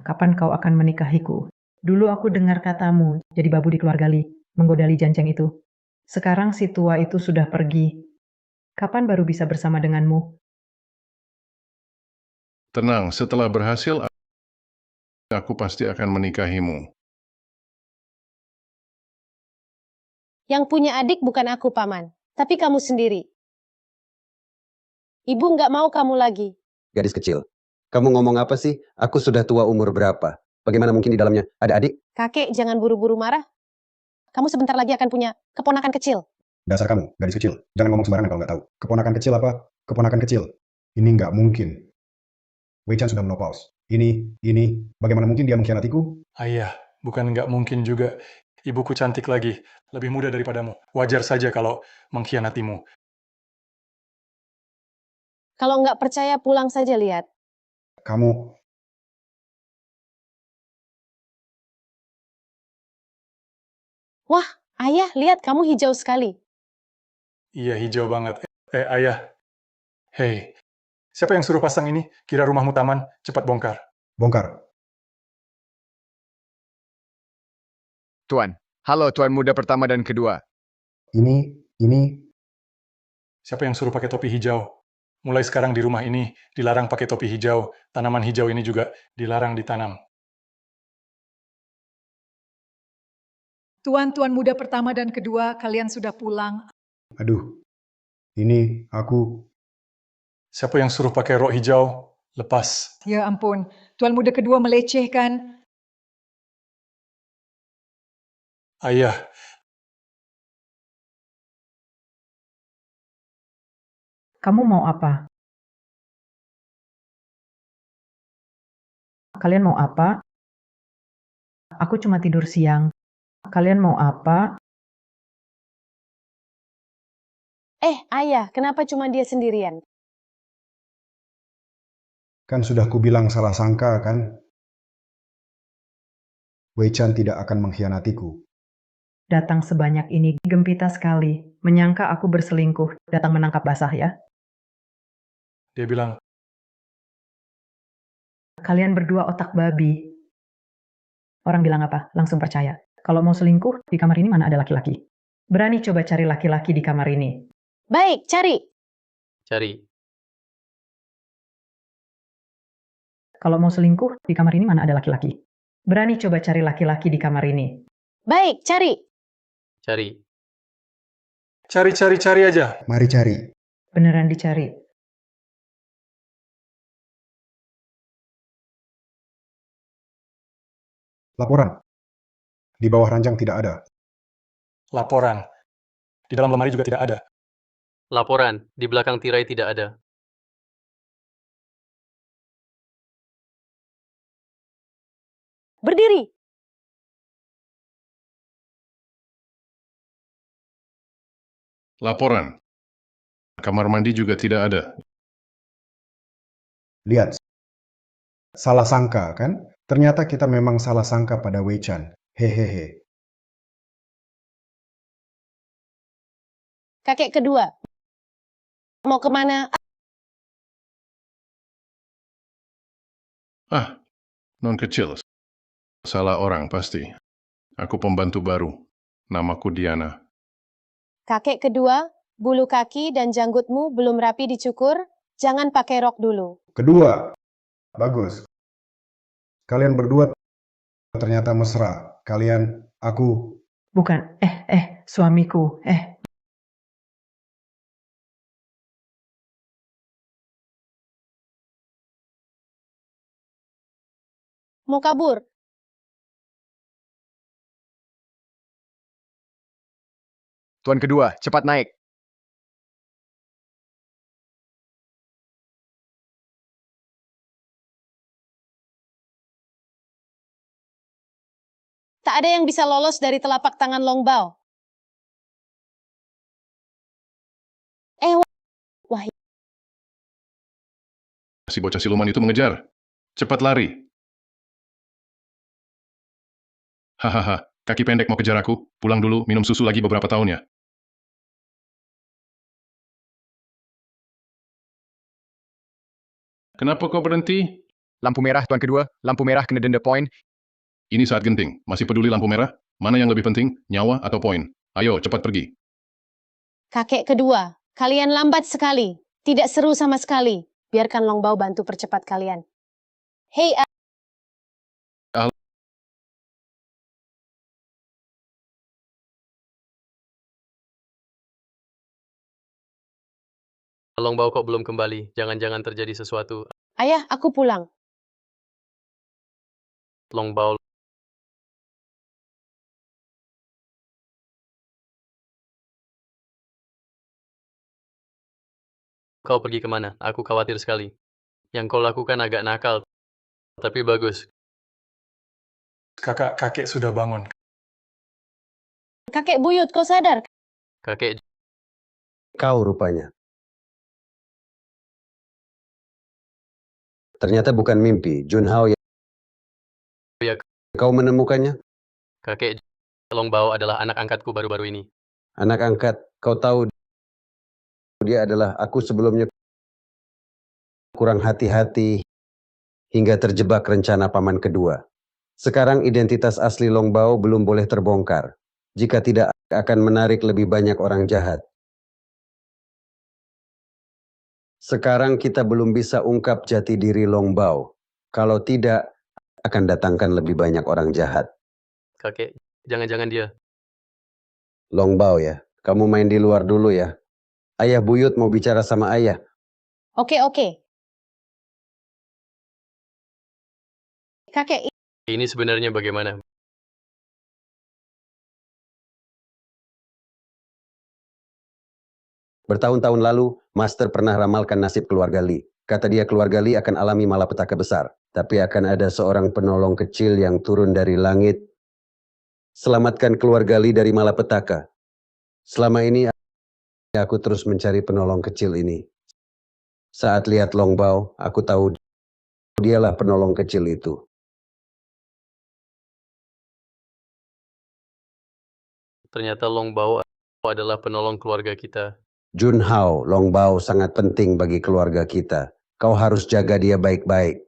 kapan kau akan menikahiku? Dulu aku dengar katamu jadi babu di keluarga Li, menggoda Li Janjang itu. Sekarang si tua itu sudah pergi. Kapan baru bisa bersama denganmu? Tenang, setelah berhasil, aku pasti akan menikahimu. Yang punya adik bukan aku, Paman. Tapi kamu sendiri. Ibu nggak mau kamu lagi. Gadis kecil, kamu ngomong apa sih? Aku sudah tua umur berapa? Bagaimana mungkin di dalamnya ada adik? Kakek, jangan buru-buru marah. Kamu sebentar lagi akan punya keponakan kecil. Dasar kamu, gadis kecil. Jangan ngomong sembarangan kalau nggak tahu. Keponakan kecil apa? Keponakan kecil. Ini nggak mungkin. Wei Chan sudah menopause. Ini, bagaimana mungkin dia mengkhianatiku? Ayah, bukan nggak mungkin juga. Ibuku cantik lagi, lebih muda daripadamu. Wajar saja kalau mengkhianatimu. Kalau nggak percaya, pulang saja lihat. Kamu, Wah, ayah, lihat kamu hijau sekali. Iya, hijau banget. Ayah. Hei, siapa yang suruh pasang ini? Kira rumahmu taman, cepat bongkar. bongkar. Tuan, halo tuan muda pertama dan kedua. Ini, Siapa yang suruh pakai topi hijau? Mulai sekarang di rumah ini dilarang pakai topi hijau. Tanaman hijau ini juga dilarang ditanam. Tuan-tuan muda pertama dan kedua, kalian sudah pulang. aduh, Ini aku. Siapa yang suruh pakai rok hijau? Lepas. Ya ampun, Tuan Muda kedua melecehkan. Ayah, Kamu mau apa? Kalian mau apa? Aku cuma tidur siang. Kalian mau apa? Ayah, kenapa cuma dia sendirian? Kan sudah kubilang salah sangka kan? Wei Chan tidak akan mengkhianatiku. Datang sebanyak ini gempita sekali. Menyangka aku berselingkuh. Datang menangkap basah ya. dia bilang, Kalian berdua otak babi. Orang bilang apa? Langsung percaya. Kalau mau selingkuh, di kamar ini mana ada laki-laki? Berani coba cari laki-laki di kamar ini. Baik, cari. Cari. Kalau mau selingkuh, di kamar ini mana ada laki-laki? Berani coba cari laki-laki di kamar ini. Baik, cari. Cari. cari aja. Mari cari. Beneran dicari. Laporan. Di bawah ranjang tidak ada. Laporan. Di dalam lemari juga tidak ada. Laporan. Di belakang tirai tidak ada. Berdiri. Laporan. Kamar mandi juga tidak ada. Lihat. Salah sangka kan? Ternyata kita memang salah sangka pada Wei Chan. Hehehe. Kakek kedua. Mau kemana? Non kecil. Salah orang pasti. Aku pembantu baru. Namaku Diana. Kakek kedua, bulu kaki dan janggutmu belum rapi dicukur. Jangan pakai rok dulu. Kedua. Bagus. Kalian berdua ternyata mesra. Kalian, aku. Bukan, suamiku, Mau kabur? Tuan kedua, cepat naik. Tak ada yang bisa lolos dari telapak tangan Long Bao. Wah, Si bocah siluman itu mengejar. Cepat lari. Hahaha, kaki pendek mau kejar aku. Pulang dulu, minum susu lagi beberapa tahun ya. Kenapa kau berhenti? Lampu merah, Tuan kedua. Lampu merah kena denda poin. Ini saat genting. Masih peduli lampu merah? Mana yang lebih penting, nyawa atau poin? Ayo, cepat pergi. kakek kedua, kalian lambat sekali. Tidak seru sama sekali. Biarkan Long Bao bantu percepat kalian. Hei, Long Bao kok belum kembali. Jangan-jangan terjadi sesuatu. ayah, aku pulang. Long Bao. Kau pergi kemana? Aku khawatir sekali. Yang kau lakukan agak nakal. Tapi bagus. Kakek sudah bangun. Kakek buyut, kau sadar? Kakek. Kau rupanya. Ternyata bukan mimpi. Junhao yang Ya, kau menemukannya? kakek. Long Bao adalah anak angkatku baru-baru ini. Anak angkat, kau tahu dia adalah aku sebelumnya kurang hati-hati hingga terjebak rencana paman kedua. Sekarang identitas asli Long Bao belum boleh terbongkar. Jika tidak akan menarik lebih banyak orang jahat. Sekarang kita belum bisa ungkap jati diri Long Bao. Kalau tidak, akan datangkan lebih banyak orang jahat. Kakek, jangan-jangan dia. Long Bao ya, kamu main di luar dulu ya. Ayah buyut mau bicara sama ayah. Oke, oke. Kakek, Ini sebenarnya bagaimana? Bertahun-tahun lalu, Master pernah ramalkan nasib keluarga Lee. Kata dia keluarga Lee akan alami malapetaka besar. Tapi akan ada seorang penolong kecil yang turun dari langit. Selamatkan keluarga Lee dari malapetaka. Selama ini aku terus mencari penolong kecil ini. Saat lihat Long Bao, aku tahu dialah penolong kecil itu. Ternyata Long Bao adalah penolong keluarga kita. Jun Hao, Long Bao sangat penting bagi keluarga kita. Kau harus jaga dia baik-baik.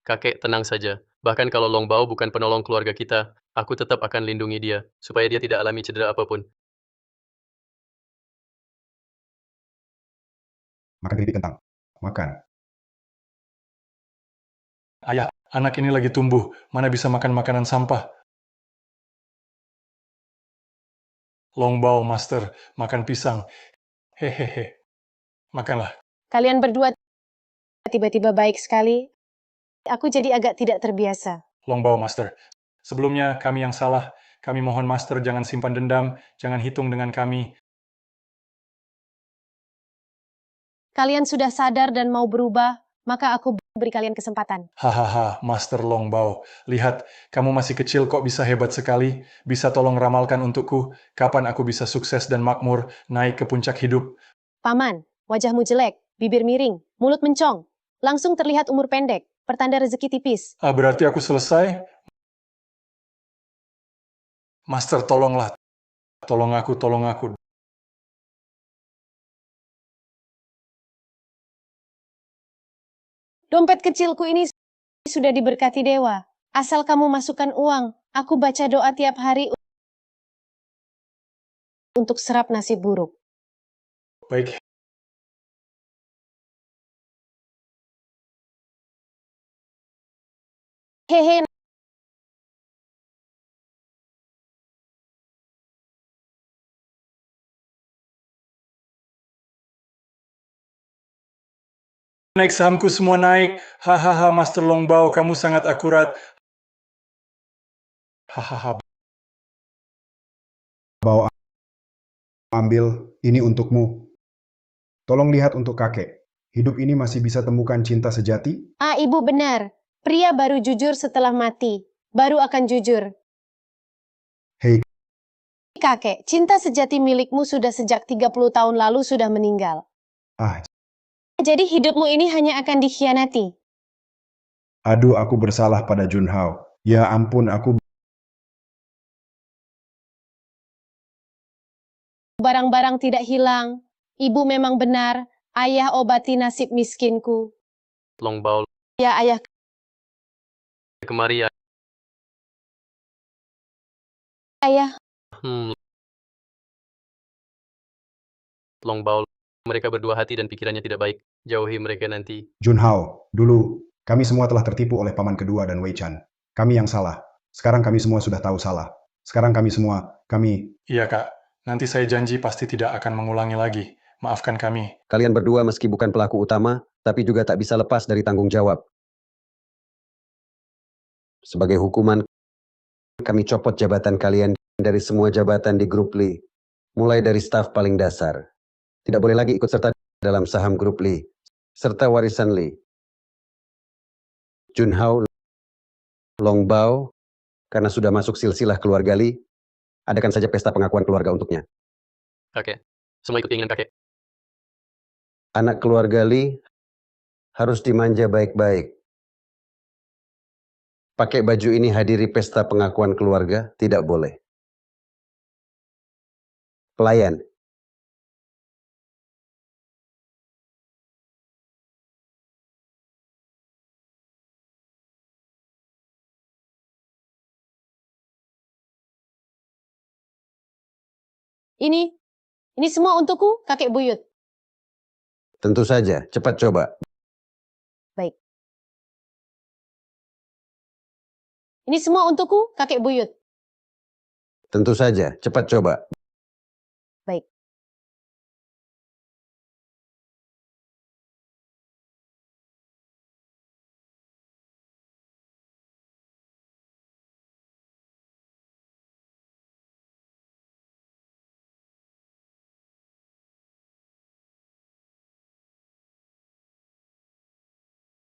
Kakek, tenang saja. Bahkan kalau Long Bao bukan penolong keluarga kita, aku tetap akan lindungi dia, supaya dia tidak alami cedera apapun. Makan keripik kentang. Makan. Ayah, anak ini lagi tumbuh. Mana bisa makan makanan sampah? Long Bao, Master. Makan pisang. Hehehe. Makanlah. kalian berdua tiba-tiba baik sekali. Aku jadi agak tidak terbiasa. Long Bao, Master. Sebelumnya, kami yang salah. Kami mohon Master jangan simpan dendam. Jangan hitung dengan kami. Kalian sudah sadar dan mau berubah, maka aku beri kalian kesempatan. Hahaha, Master Long Bao. Lihat, kamu masih kecil kok bisa hebat sekali. Bisa tolong ramalkan untukku, kapan aku bisa sukses dan makmur, naik ke puncak hidup. Paman, wajahmu jelek, bibir miring, mulut mencong. Langsung terlihat umur pendek, pertanda rezeki tipis. Berarti aku selesai? Master, tolonglah. Tolong aku, tolong aku. Dompet kecilku ini sudah diberkati dewa. Asal kamu masukkan uang, aku baca doa tiap hari untuk serap nasib buruk. Baik. Hehe. Naik sahamku semua naik. Hahaha, Master Long Bao, kamu sangat akurat. Hahaha. Bao, ambil, ini untukmu. Tolong lihat untuk kakek. Hidup ini masih bisa temukan cinta sejati? Ibu benar. Pria baru jujur setelah mati. Baru akan jujur. Hei, Kakek, cinta sejati milikmu sudah sejak 30 tahun lalu sudah meninggal. Jadi hidupmu ini hanya akan dikhianati. Aduh, aku bersalah pada Jun Hao. Ya ampun, aku... Barang-barang tidak hilang. Ibu memang benar. Ayah obati nasib miskinku. Long Bao, Ya ayah. kemari ya. Ayah. Long Bao, mereka berdua hati dan pikirannya tidak baik. Jauhi mereka nanti. Jun Hao, dulu, kami semua telah tertipu oleh paman kedua dan Wei Chan. Kami yang salah. Sekarang kami semua sudah tahu salah. Sekarang kami semua, Iya, Kak. Nanti saya janji pasti tidak akan mengulangi lagi. Maafkan kami. Kalian berdua meski bukan pelaku utama, tapi juga tak bisa lepas dari tanggung jawab. Sebagai hukuman, kami copot jabatan kalian dari semua jabatan di grup Lee. Mulai dari staf paling dasar. Tidak boleh lagi ikut serta dalam saham grup Lee, serta warisan Lee. Jun Hao, Long Bao, karena sudah masuk silsilah keluarga Lee, adakan saja pesta pengakuan keluarga untuknya. Kakek, semua ikut keinginan kakek. Anak keluarga Lee harus dimanja baik-baik. Pakai baju ini hadiri pesta pengakuan keluarga, tidak boleh. Pelayan. Ini semua untukku, kakek buyut. Tentu saja, cepat coba. Baik. Ini semua untukku, kakek buyut. Tentu saja, cepat coba. Baik.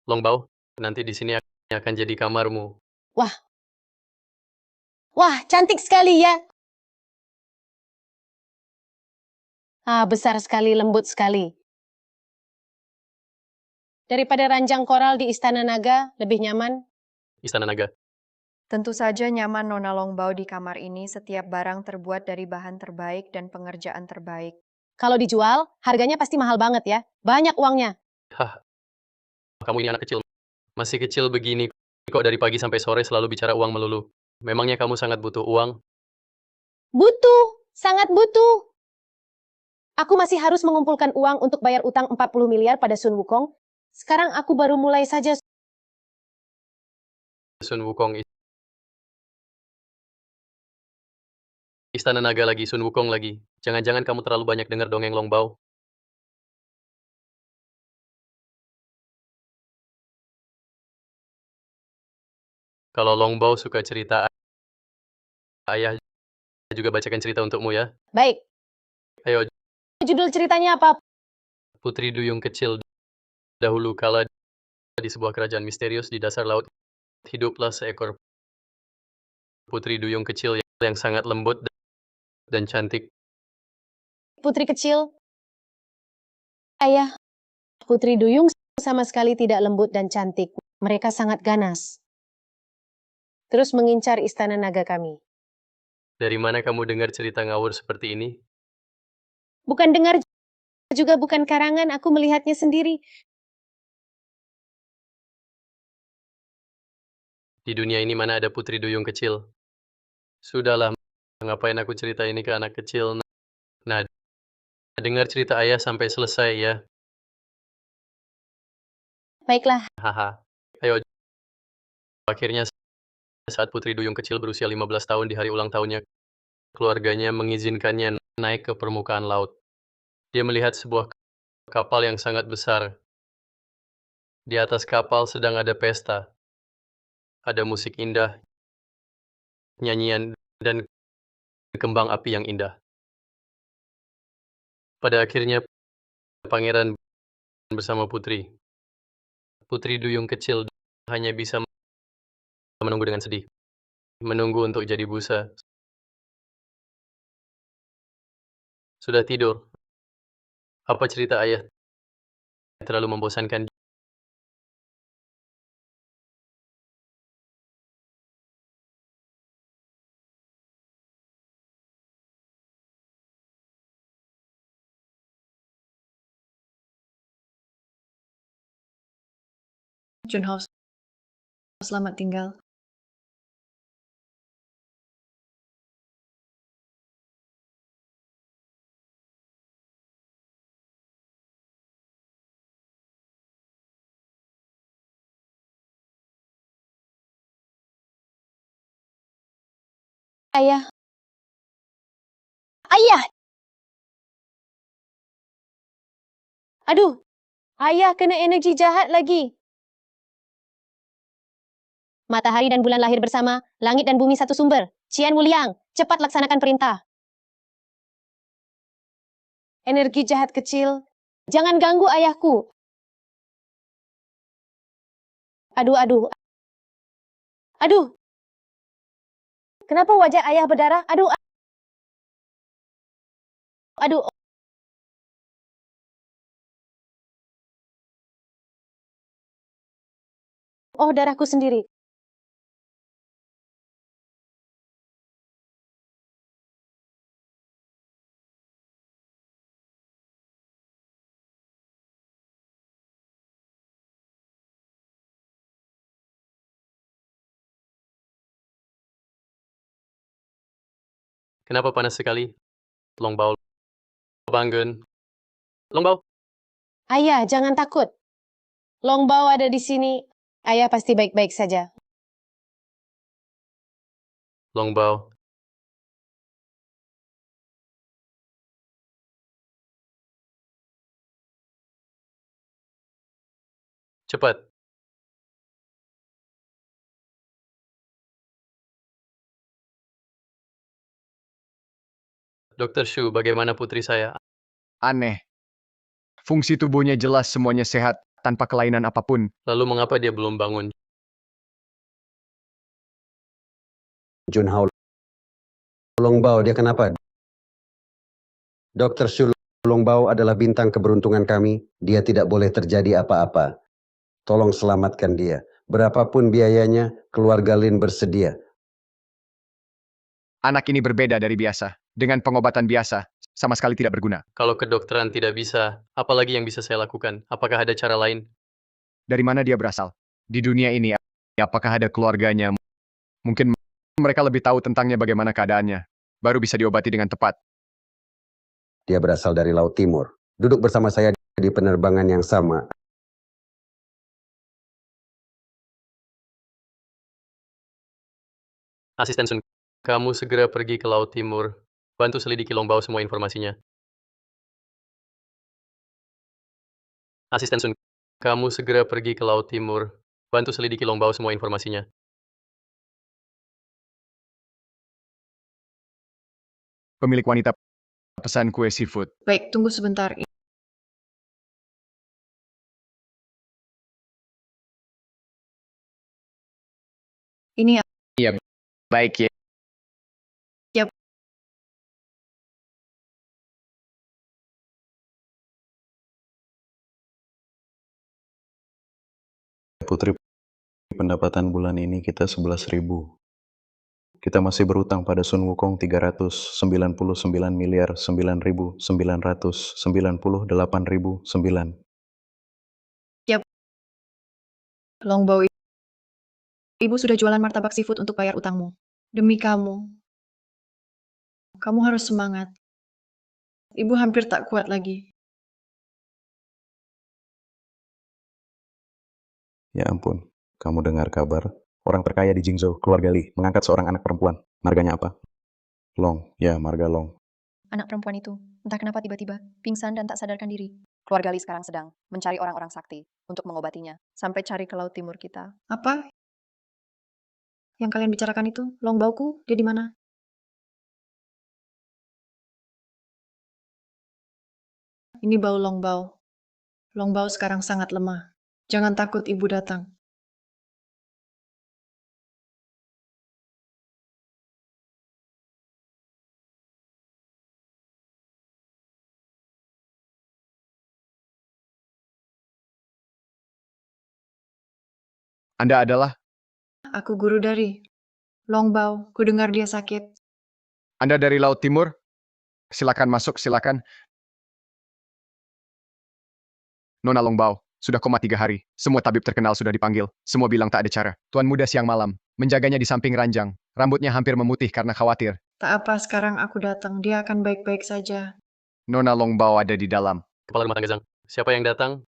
Longbao, nanti di sini akan jadi kamarmu. Wah. Wah, cantik sekali ya. Ah, besar sekali, lembut sekali. Daripada ranjang koral di Istana Naga, lebih nyaman. Istana Naga. Tentu saja nyaman Nona Longbao di kamar ini, setiap barang terbuat dari bahan terbaik dan pengerjaan terbaik. Kalau dijual, harganya pasti mahal banget ya. Banyak uangnya. Hah, kamu ini anak kecil. Masih kecil begini, kok dari pagi sampai sore selalu bicara uang melulu. Memangnya kamu sangat butuh uang? Butuh, sangat butuh. Aku masih harus mengumpulkan uang untuk bayar utang 40 miliar pada Sun Wukong. Sekarang aku baru mulai saja. Sun Wukong. Istana Naga lagi, Sun Wukong lagi. Jangan-jangan kamu terlalu banyak dengar dongeng Longbao. Kalau Longbao suka cerita, ayah juga bacakan cerita untukmu ya. Baik. Ayo, Judul ceritanya apa? Putri Duyung Kecil. Dahulu kala di sebuah kerajaan misterius di dasar laut, hiduplah seekor putri duyung kecil yang sangat lembut dan cantik. Putri kecil. Ayah, Putri Duyung sama sekali tidak lembut dan cantik. Mereka sangat ganas. Terus mengincar istana naga kami. Dari mana kamu dengar cerita ngawur seperti ini? Bukan dengar, juga bukan karangan, aku melihatnya sendiri. Di dunia ini mana ada putri duyung kecil? Sudahlah, ngapain aku cerita ini ke anak kecil? Nah, dengar cerita ayah sampai selesai ya. Baiklah. Haha. Ayo. Akhirnya saat putri duyung kecil berusia 15 tahun di hari ulang tahunnya, keluarganya mengizinkannya naik ke permukaan laut. Dia melihat sebuah kapal yang sangat besar. Di atas kapal sedang ada pesta. Ada musik indah, nyanyian, dan kembang api yang indah. Pada akhirnya, pangeran bersama putri. Putri duyung kecil hanya bisa menunggu dengan sedih. Menunggu untuk jadi busa. Sudah tidur. Apa cerita ayah terlalu membosankan? Junhao, selamat tinggal. Ayah. Ayah! Aduh, ayah kena energi jahat lagi. Matahari dan bulan lahir bersama, langit dan bumi satu sumber. Qian Wuliang, cepat laksanakan perintah. Energi jahat kecil, jangan ganggu ayahku. Aduh, aduh. Aduh. Kenapa wajah ayah berdarah? Aduh. Aduh. Oh, darahku sendiri. Kenapa panas sekali? Longbao. Bangun. Longbao. Ayah, jangan takut. Longbao ada di sini. Ayah pasti baik-baik saja. Longbao. Cepat. Dr. Shu, bagaimana putri saya? Aneh. Fungsi tubuhnya jelas semuanya sehat, tanpa kelainan apapun. Lalu mengapa dia belum bangun? Junhao Longbao, dia kenapa? Dr. Shu Longbao adalah bintang keberuntungan kami. Dia tidak boleh terjadi apa-apa. Tolong selamatkan dia. Berapapun biayanya, keluarga Lin bersedia. Anak ini berbeda dari biasa. Dengan pengobatan biasa, sama sekali tidak berguna. Kalau kedokteran tidak bisa, apa lagi yang bisa saya lakukan? Apakah ada cara lain? Dari mana dia berasal? Di dunia ini, apakah ada keluarganya? Mungkin mereka lebih tahu tentangnya bagaimana keadaannya. Baru bisa diobati dengan tepat. Dia berasal dari Laut Timur. Duduk bersama saya di penerbangan yang sama. Asisten Sun, kamu segera pergi ke Laut Timur. Bantu selidiki Longbao semua informasinya. Asisten Sun, kamu segera pergi ke Laut Timur. Bantu selidiki Longbao semua informasinya. Pemilik wanita pesan kue seafood. Baik, tunggu sebentar. Ini Iya, baik ya. ya. Putri, pendapatan bulan ini kita 11.000. Kita masih berutang pada Sun Wukong 399.998.9. Yap. Longbao, Ibu sudah jualan martabak seafood untuk bayar utangmu. Demi kamu. Kamu harus semangat. Ibu hampir tak kuat lagi. Ya ampun, kamu dengar kabar? Orang terkaya di Jingzhou, keluarga Li, mengangkat seorang anak perempuan. Marganya apa? Long, ya marga Long. Anak perempuan itu, entah kenapa tiba-tiba, pingsan dan tak sadarkan diri. Keluarga Li sekarang sedang mencari orang-orang sakti untuk mengobatinya. Sampai cari ke Laut Timur kita. Apa? Yang kalian bicarakan itu? Longbaoku, dia di mana? Ini bau Longbao. Longbao sekarang sangat lemah. Jangan takut ibu datang. Anda adalah? Aku guru dari Longbao. Ku dengar dia sakit. Anda dari Laut Timur? Silakan masuk, silakan. Nona Longbao, sudah koma 3 hari. Semua tabib terkenal sudah dipanggil. Semua bilang tak ada cara. Tuan muda siang malam, menjaganya di samping ranjang. Rambutnya hampir memutih karena khawatir. Tak apa, sekarang aku datang. Dia akan baik-baik saja. Nona Longbao ada di dalam. Kepala rumah tangga Zhang, siapa yang datang?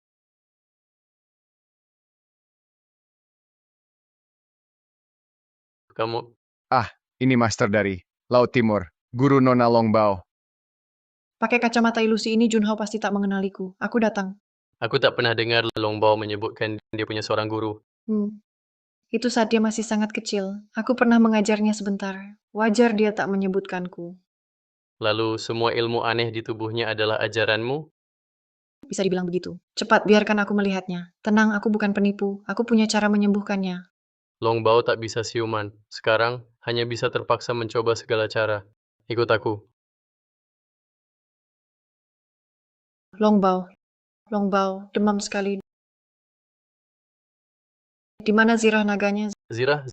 Kamu, Ah, ini master dari Laut Timur, guru Nona Longbao. Pakai kacamata ilusi ini Junhao pasti tak mengenaliku. Aku datang. aku tak pernah dengar Longbao menyebutkan dia punya seorang guru. Itu saat dia masih sangat kecil. Aku pernah mengajarnya sebentar. Wajar dia tak menyebutkanku. Lalu semua ilmu aneh di tubuhnya adalah ajaranmu? Bisa dibilang begitu. Cepat, biarkan aku melihatnya. Tenang, aku bukan penipu. Aku punya cara menyembuhkannya. Longbao tak bisa siuman. Sekarang, hanya bisa terpaksa mencoba segala cara. Ikut aku. Longbao. Longbao, demam sekali. Di mana zirah naganya? Zirah?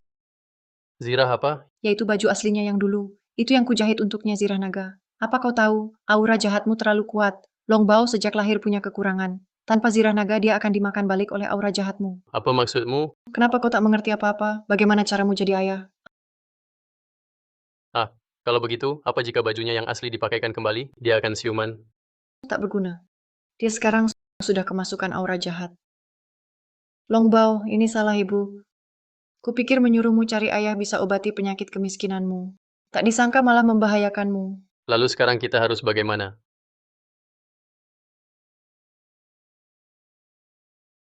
Zirah apa? Yaitu baju aslinya yang dulu. Itu yang kujahit untuknya zirah naga. Apa kau tahu, aura jahatmu terlalu kuat. Longbao sejak lahir punya kekurangan. Tanpa zirah naga dia akan dimakan balik oleh aura jahatmu. Apa maksudmu? Kenapa kau tak mengerti apa-apa? Bagaimana caramu jadi ayah? Ah, kalau begitu, apa jika bajunya yang asli dipakaikan kembali? Dia akan siuman. Tak berguna. Dia sekarang sudah kemasukan aura jahat. Longbao, ini salah ibu. Kupikir menyuruhmu cari ayah bisa obati penyakit kemiskinanmu. Tak disangka malah membahayakanmu. Lalu sekarang kita harus bagaimana?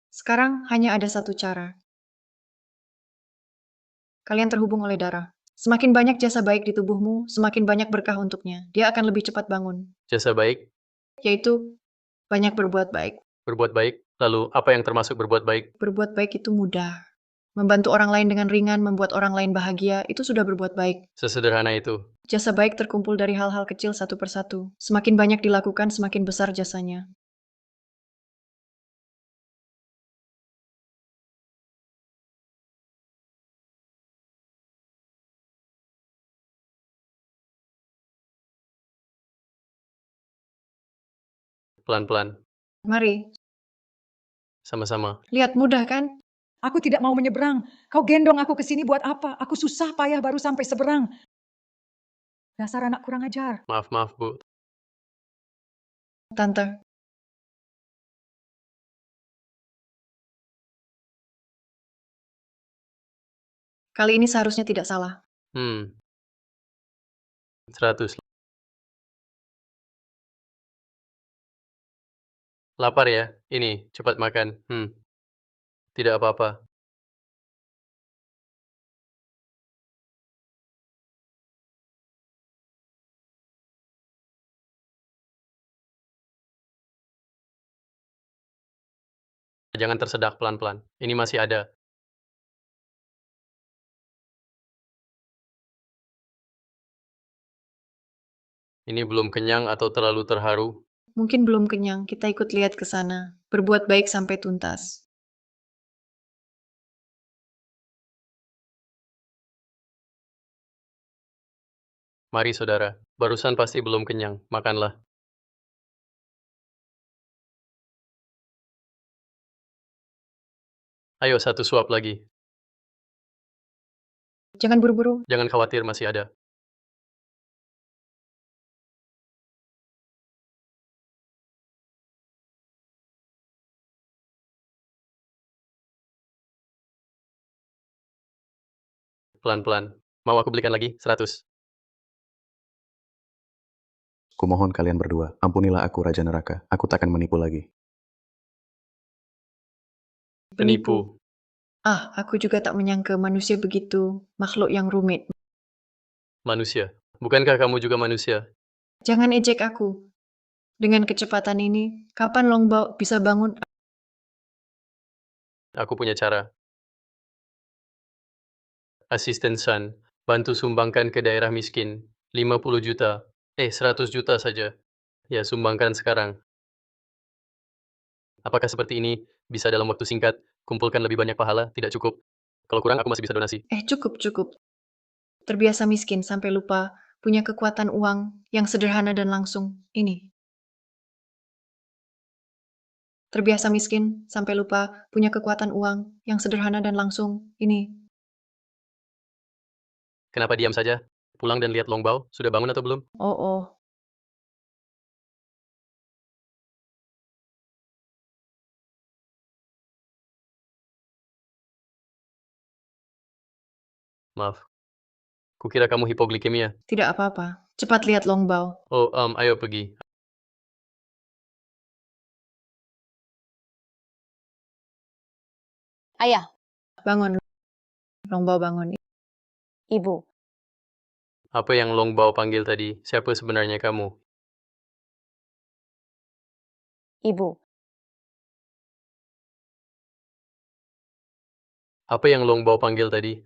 Sekarang hanya ada satu cara. Kalian terhubung oleh darah. Semakin banyak jasa baik di tubuhmu, semakin banyak berkah untuknya. Dia akan lebih cepat bangun. Jasa baik? Yaitu, banyak berbuat baik. Berbuat baik? Lalu, apa yang termasuk berbuat baik? Berbuat baik itu mudah. Membantu orang lain dengan ringan, membuat orang lain bahagia, itu sudah berbuat baik. Sesederhana itu. Jasa baik terkumpul dari hal-hal kecil satu persatu. Semakin banyak dilakukan, semakin besar jasanya. Pelan-pelan. Mari, Sama-sama. lihat mudah kan? Aku tidak mau menyeberang. Kau gendong aku ke sini buat apa? Aku susah payah baru sampai seberang. Dasar anak kurang ajar. Maaf, Bu. Tante, kali ini seharusnya tidak salah. 100. Lapar ya? Ini, cepat makan. Tidak apa-apa. Jangan tersedak, pelan-pelan. Ini masih ada. Ini belum kenyang atau terlalu terharu? Mungkin belum kenyang, kita ikut lihat ke sana. Berbuat baik sampai tuntas. Mari saudara, barusan pasti belum kenyang. Makanlah. Ayo, satu suap lagi. Jangan buru-buru. Jangan khawatir, masih ada. Pelan-pelan. Mau aku belikan lagi? 100. Kumohon kalian berdua, ampunilah aku Raja Neraka. Aku takkan menipu lagi. Penipu. Ah, aku juga tak menyangka manusia begitu. Makhluk yang rumit. Manusia. Bukankah kamu juga manusia? Jangan ejek aku. Dengan kecepatan ini, kapan Longbao bisa bangun? Aku punya cara. Asisten Sun, bantu sumbangkan ke daerah miskin. 50 juta. 100 juta saja. Ya, sumbangkan sekarang. Apakah seperti ini? Bisa dalam waktu singkat, kumpulkan lebih banyak pahala? Tidak cukup. Kalau kurang, aku masih bisa donasi. Cukup. Terbiasa miskin sampai lupa punya kekuatan uang yang sederhana dan langsung. Ini. Terbiasa miskin sampai lupa punya kekuatan uang yang sederhana dan langsung. Ini. Kenapa diam saja? Pulang dan lihat Longbao. Sudah bangun atau belum? Oh. Maaf. Kukira kamu hipoglikemia. Tidak apa-apa. Cepat lihat Longbao. Oh, ayo pergi. Ayah, Bangun. Longbao bangun. Ibu. Apa yang Longbao panggil tadi? Siapa sebenarnya kamu? Ibu. Apa yang Longbao panggil tadi?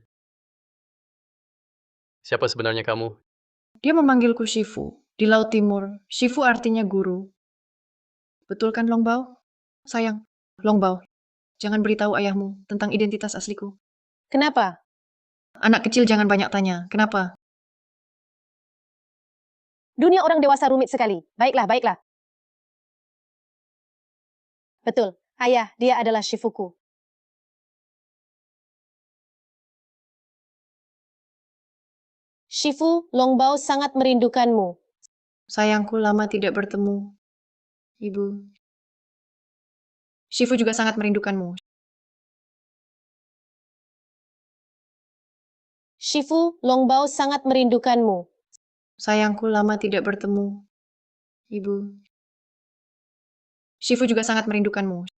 Siapa sebenarnya kamu? Dia memanggilku Shifu. Di Laut Timur, Shifu artinya guru. Betul kan Longbao? Sayang, Longbao, jangan beritahu ayahmu tentang identitas asliku. Kenapa? Anak kecil jangan banyak tanya. Kenapa? Dunia orang dewasa rumit sekali. Baiklah. Betul, ayah, dia adalah Shifuku. Shifu, Longbao sangat merindukanmu. Sayangku lama tidak bertemu. Ibu. Shifu juga sangat merindukanmu. Shifu, Longbao sangat merindukanmu. Sayangku lama tidak bertemu. Ibu. Shifu juga sangat merindukanmu.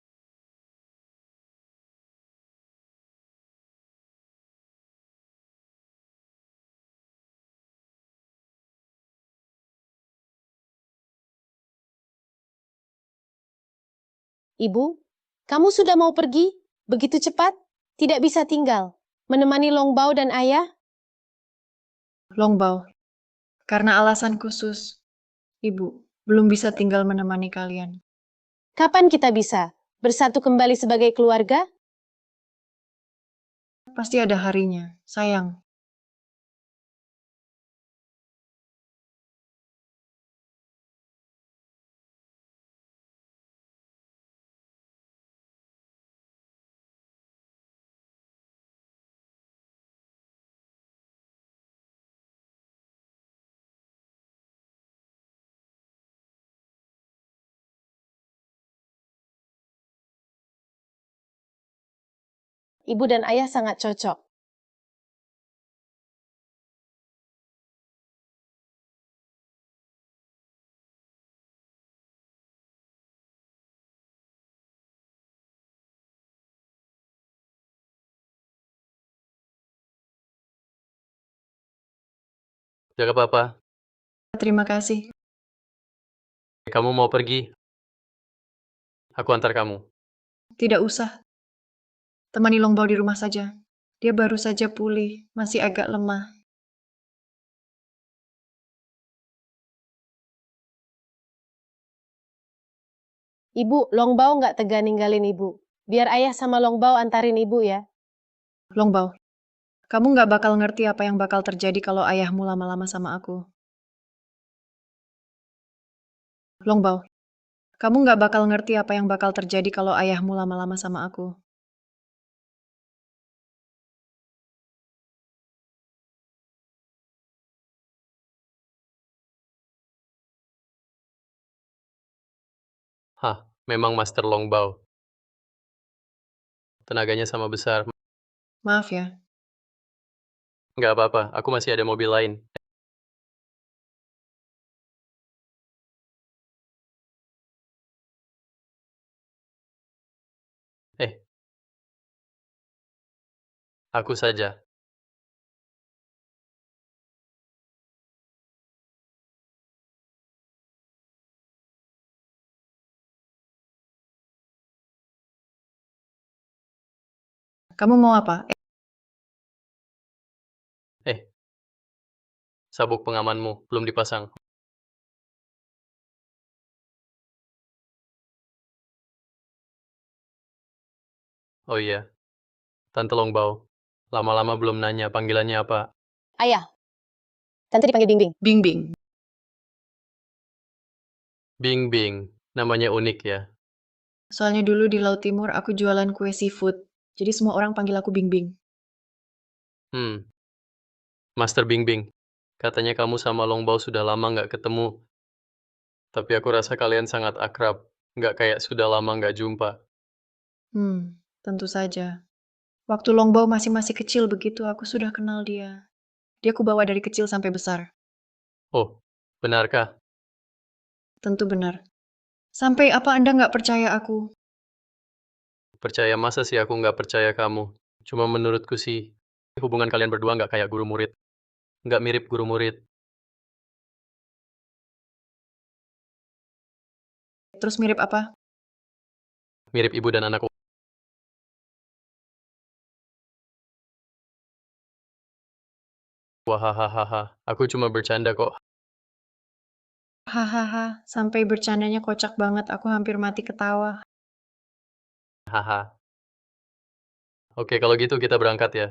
Ibu, Kamu sudah mau pergi? Begitu cepat? Tidak bisa tinggal. Menemani Longbao dan ayah? Longbao, karena alasan khusus, Ibu belum bisa tinggal menemani kalian. Kapan kita bisa bersatu kembali sebagai keluarga? Pasti ada harinya, sayang. Ibu dan ayah sangat cocok. Jaga papa. Terima kasih. Kamu mau pergi? Aku antar kamu. Tidak usah. Temani Longbao di rumah saja. Dia baru saja pulih, masih agak lemah. Ibu, Longbao nggak tega ninggalin ibu. Biar ayah sama Longbao antarin ibu ya. Longbao, kamu nggak bakal ngerti apa yang bakal terjadi kalau ayahmu lama-lama sama aku. Longbao, kamu nggak bakal ngerti apa yang bakal terjadi kalau ayahmu lama-lama sama aku. Hah, memang Master Longbao. Tenaganya sama besar. Maaf ya. Nggak apa-apa, aku masih ada mobil lain. Eh, aku saja. Kamu mau apa? Sabuk pengamanmu belum dipasang. Oh iya, Tante Longbao. Lama-lama belum nanya panggilannya apa. Ayah. Tante dipanggil Bingbing. Bingbing. Bingbing, namanya unik ya. Soalnya dulu di Laut Timur aku jualan kue seafood. Jadi semua orang panggil aku Bingbing. Master Bingbing, katanya kamu sama Longbao sudah lama nggak ketemu. Tapi aku rasa kalian sangat akrab. Nggak kayak sudah lama nggak jumpa. Tentu saja. Waktu Longbao masih kecil begitu, aku sudah kenal dia. Dia kubawa dari kecil sampai besar. Oh, benarkah? Tentu benar. Sampai apa Anda nggak percaya aku? Percaya masa sih aku nggak percaya kamu. Cuma menurutku sih, hubungan kalian berdua nggak kayak guru murid. Nggak mirip guru murid. Terus mirip apa? Mirip ibu dan anakku. Wahahaha, aku cuma bercanda kok. Hahaha, sampai bercandanya kocak banget. Aku hampir mati ketawa. Haha. Oke, kalau gitu kita berangkat ya.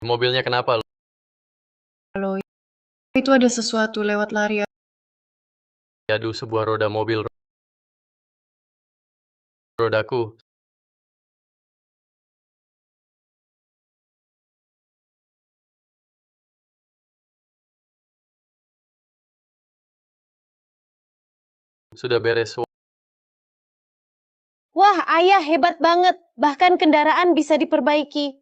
Mobilnya kenapa? Halo, itu ada sesuatu lewat lari. Aduh, sebuah roda mobil. Rodaku. Sudah beres. Wah, ayah hebat banget. Bahkan kendaraan bisa diperbaiki.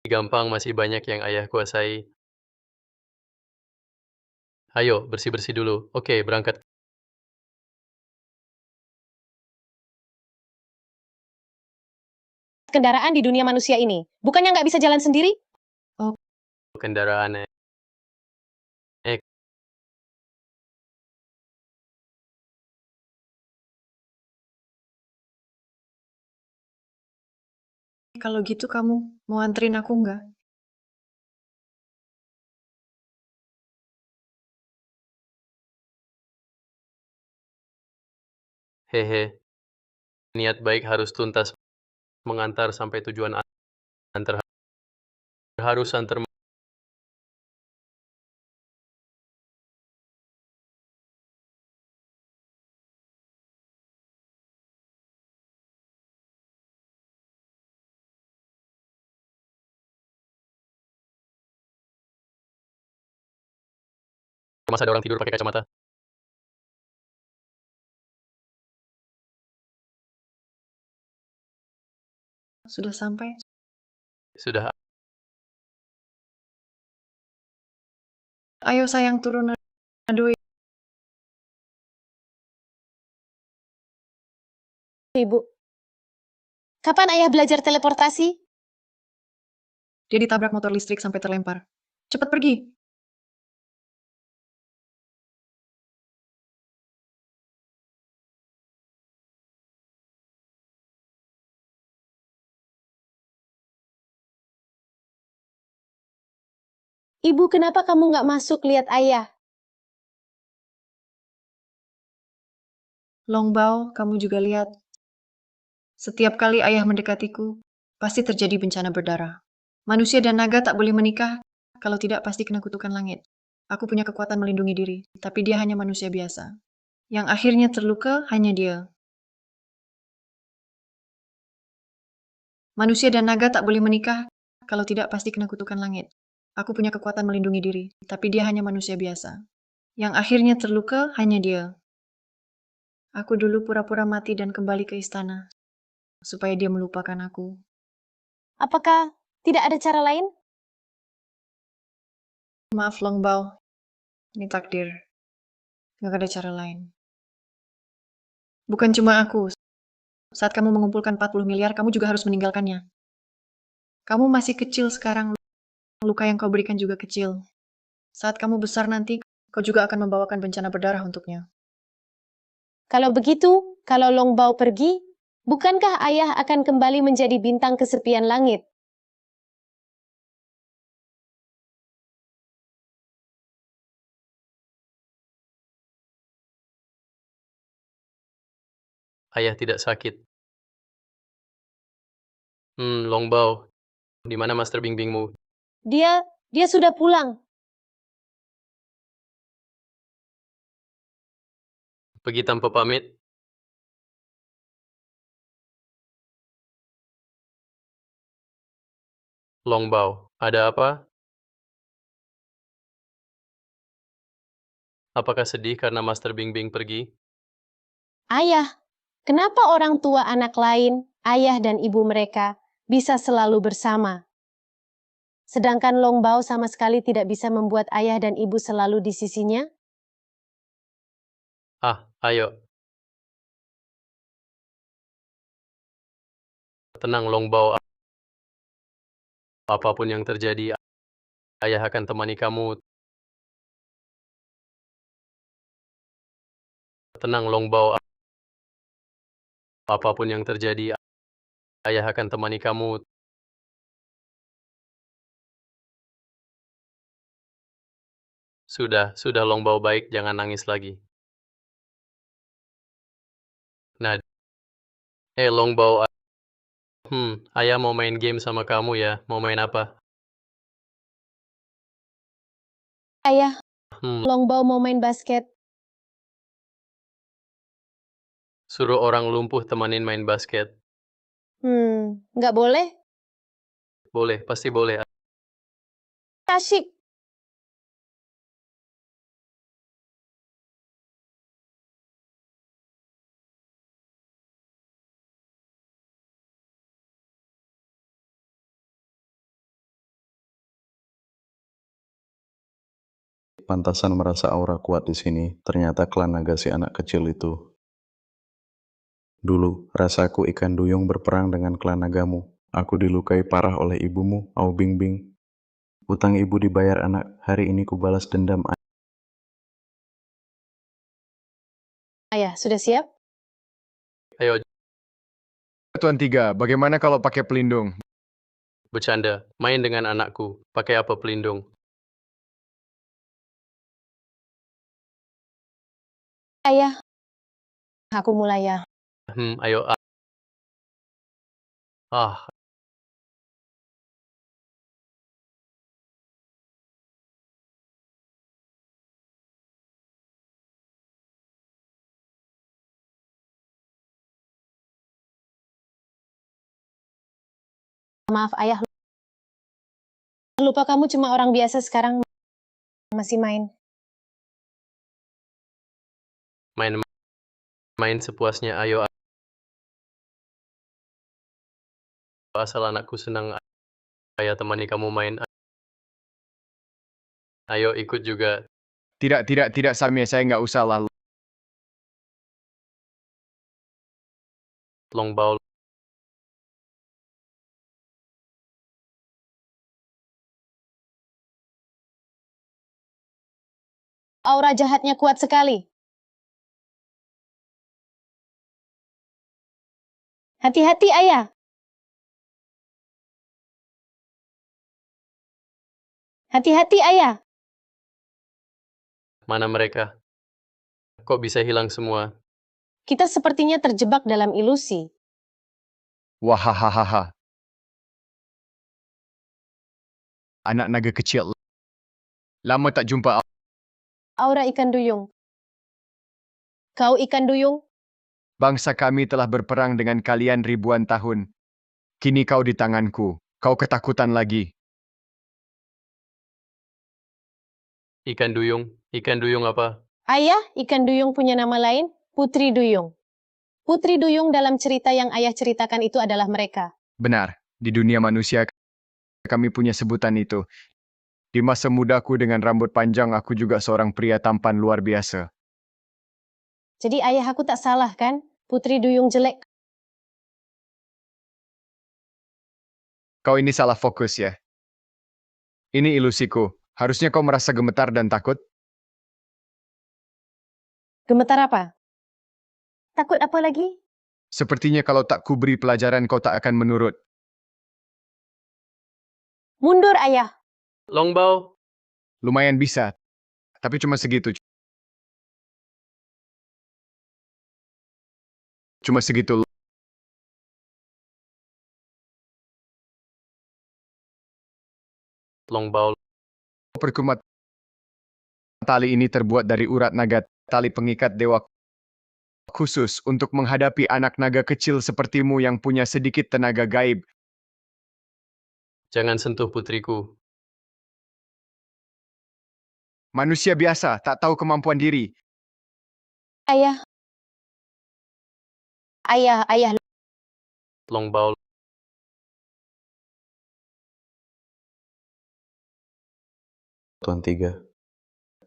Gampang, masih banyak yang ayah kuasai. Ayo, bersih-bersih dulu. Oke, berangkat. Kendaraan di dunia manusia ini. Bukannya nggak bisa jalan sendiri? Kendaraan. kalau gitu kamu mau anterin aku nggak? Hehe. Niat baik harus tuntas mengantar sampai tujuan antar harus antar masa ada orang tidur pakai kacamata. Sudah sampai? Sudah. Ayo sayang turun. Aduh, Ibu. Kapan ayah belajar teleportasi? dia ditabrak motor listrik sampai terlempar. Cepat pergi. Ibu, kenapa kamu nggak masuk lihat ayah? Longbao, kamu juga lihat. Setiap kali ayah mendekatiku, pasti terjadi bencana berdarah. Manusia dan naga tak boleh menikah, kalau tidak pasti kena kutukan langit. Aku punya kekuatan melindungi diri, tapi dia hanya manusia biasa. Yang akhirnya terluka hanya dia. Manusia dan naga tak boleh menikah, kalau tidak pasti kena kutukan langit. Aku punya kekuatan melindungi diri, tapi dia hanya manusia biasa. Yang akhirnya terluka hanya dia. Aku dulu pura-pura mati dan kembali ke istana, supaya dia melupakan aku. Apakah tidak ada cara lain? Maaf Longbao, ini takdir. Gak ada cara lain. Bukan cuma aku. Saat kamu mengumpulkan 40 miliar, kamu juga harus meninggalkannya. Kamu masih kecil sekarang, luka yang kau berikan juga kecil. Saat kamu besar nanti, kau juga akan membawakan bencana berdarah untuknya. Kalau begitu, kalau Longbao pergi, bukankah ayah akan kembali menjadi bintang kesepian langit? Ayah tidak sakit. Longbao. Di mana Master Bingbingmu? Dia sudah pulang. Pergi tanpa pamit? Longbao, ada apa? Apakah sedih karena Master Bingbing pergi? Ayah, kenapa orang tua anak lain, ayah dan ibu mereka, bisa selalu bersama? Sedangkan Longbao sama sekali tidak bisa membuat ayah dan ibu selalu di sisinya? Ayo. Tenang Longbao. Apapun yang terjadi, ayah akan temani kamu. Tenang Longbao. Apapun yang terjadi, ayah akan temani kamu. Sudah Longbao baik, jangan nangis lagi. Nah, Longbao, ayah mau main game sama kamu ya. Mau main apa? Ayah, Longbao mau main basket. Suruh orang lumpuh temanin main basket. Nggak boleh? Boleh, pasti boleh. Asyik. Pantasan merasa aura kuat di sini, ternyata klan naga si anak kecil itu. Dulu, rasaku ikan duyung berperang dengan klan nagamu. Aku dilukai parah oleh ibumu, Au Bingbing. Utang ibu dibayar anak, hari ini kubalas dendam. Ayah, sudah siap? Ayo. Tuan Tiga, bagaimana kalau pakai pelindung? Bercanda, main dengan anakku, pakai apa pelindung? Ayah, aku mulai ya. Ayo. Ah, Maaf ayah, lupa kamu cuma orang biasa sekarang masih main. main sepuasnya, ayo. Asal anakku senang, ayah temani kamu main. Ayo ikut juga. Tidak, Samia, saya nggak usah lah. Longbao. Aura jahatnya kuat sekali. Hati-hati ayah. Hati-hati ayah. Mana mereka? Kok bisa hilang semua? Kita sepertinya terjebak dalam ilusi. Wahahaha. Anak naga kecil. Lama tak jumpa. Aura ikan duyung. Kau ikan duyung? Bangsa kami telah berperang dengan kalian ribuan tahun. Kini kau di tanganku. Kau ketakutan lagi. Ikan duyung apa? Ayah, ikan duyung punya nama lain, Putri Duyung. Putri Duyung dalam cerita yang ayah ceritakan itu adalah mereka. Benar, di dunia manusia kami punya sebutan itu. Di masa mudaku dengan rambut panjang aku juga seorang pria tampan luar biasa. Jadi ayah aku tak salah kan? Putri Duyung jelek. Kau ini salah fokus ya. Ini ilusiku. Harusnya kau merasa gemetar dan takut. Gemetar apa? Takut apa lagi? Sepertinya kalau tak kuberi pelajaran kau tak akan menurut. Mundur ayah. Longbao. Lumayan bisa. Tapi cuma segitu. Cuma segitu. Longbao. Perkumat tali ini terbuat dari urat naga, tali pengikat dewa khusus untuk menghadapi anak naga kecil sepertimu yang punya sedikit tenaga gaib. Jangan sentuh putriku. Manusia biasa, tak tahu kemampuan diri. Ayah. Ayah. Longbao. Tuan Tiga.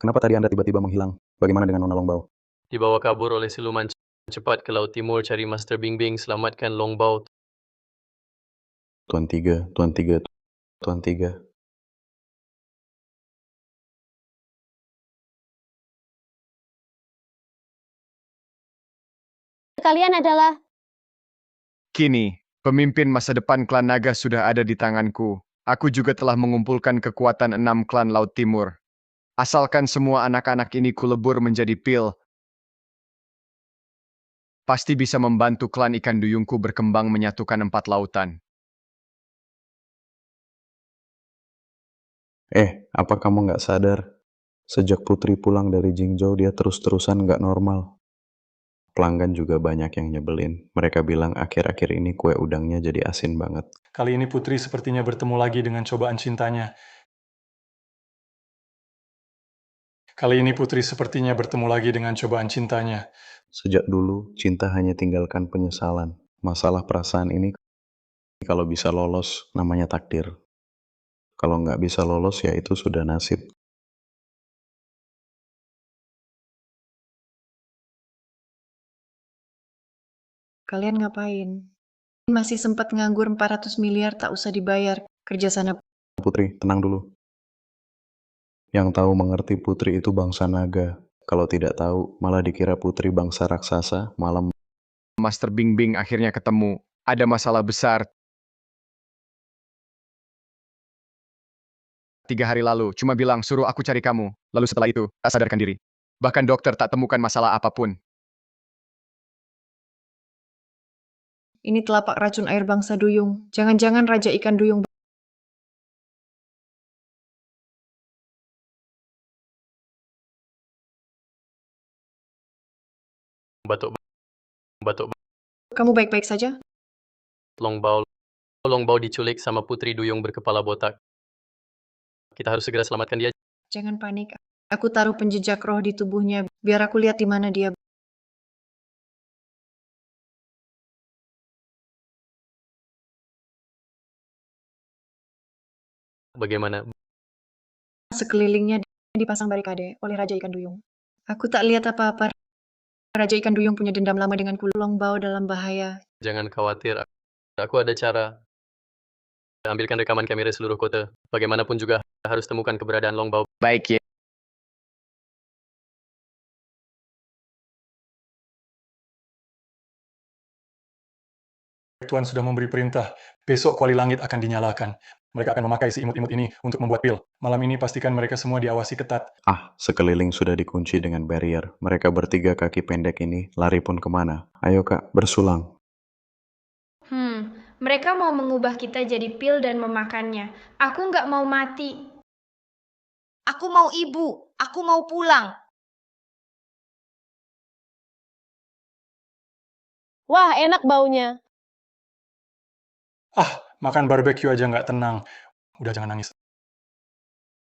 Kenapa tadi Anda tiba-tiba menghilang? Bagaimana dengan Nona Longbao? Dibawa kabur oleh siluman cepat ke Laut Timur cari Master Bingbing, selamatkan Longbao. Tuan Tiga. Kalian adalah... Kini, pemimpin masa depan klan naga sudah ada di tanganku. Aku juga telah mengumpulkan kekuatan 6 klan Laut Timur. Asalkan semua anak-anak ini kulebur menjadi pil, pasti bisa membantu klan ikan duyungku berkembang menyatukan 4 lautan. Apa kamu nggak sadar? Sejak Putri pulang dari Jingzhou, dia terus-terusan nggak normal. Pelanggan juga banyak yang nyebelin. Mereka bilang akhir-akhir ini kue udangnya jadi asin banget. Kali ini Putri sepertinya bertemu lagi dengan cobaan cintanya. Sejak dulu, cinta hanya tinggalkan penyesalan. Masalah perasaan ini, kalau bisa lolos, namanya takdir. Kalau nggak bisa lolos, ya itu sudah nasib. Kalian ngapain? Masih sempat nganggur 400 miliar tak usah dibayar. Kerja sana. Putri, tenang dulu. Yang tahu mengerti Putri itu bangsa naga. Kalau tidak tahu, malah dikira Putri bangsa raksasa, malam Master Bingbing akhirnya ketemu. Ada masalah besar. 3 hari lalu, cuma bilang suruh aku cari kamu. Lalu setelah itu, tak sadarkan diri. Bahkan dokter tak temukan masalah apapun. Ini telapak racun air bangsa duyung. Jangan-jangan Raja Ikan Duyung. Batuk, batuk. Kamu baik-baik saja? Longbao diculik sama putri duyung berkepala botak. Kita harus segera selamatkan dia. Jangan panik. Aku taruh penjejak roh di tubuhnya. Biar aku lihat di mana dia. Bagaimana? Sekelilingnya dipasang barikade oleh Raja Ikan Duyung. Aku tak lihat apa-apa. Raja Ikan Duyung punya dendam lama denganku. Longbao dalam bahaya. Jangan khawatir. Aku ada cara. Ambilkan rekaman kamera seluruh kota. Bagaimanapun juga harus temukan keberadaan Longbao. Baik, ya. Tuan sudah memberi perintah. Besok kuali langit akan dinyalakan. Mereka akan memakai si imut-imut ini untuk membuat pil. Malam ini pastikan mereka semua diawasi ketat. Sekeliling sudah dikunci dengan barrier. Mereka bertiga kaki pendek ini lari pun kemana? Ayo kak, bersulang. Mereka mau mengubah kita jadi pil dan memakannya. Aku nggak mau mati. Aku mau ibu. Aku mau pulang. Wah, enak baunya. Makan barbeque aja nggak tenang. Udah jangan nangis.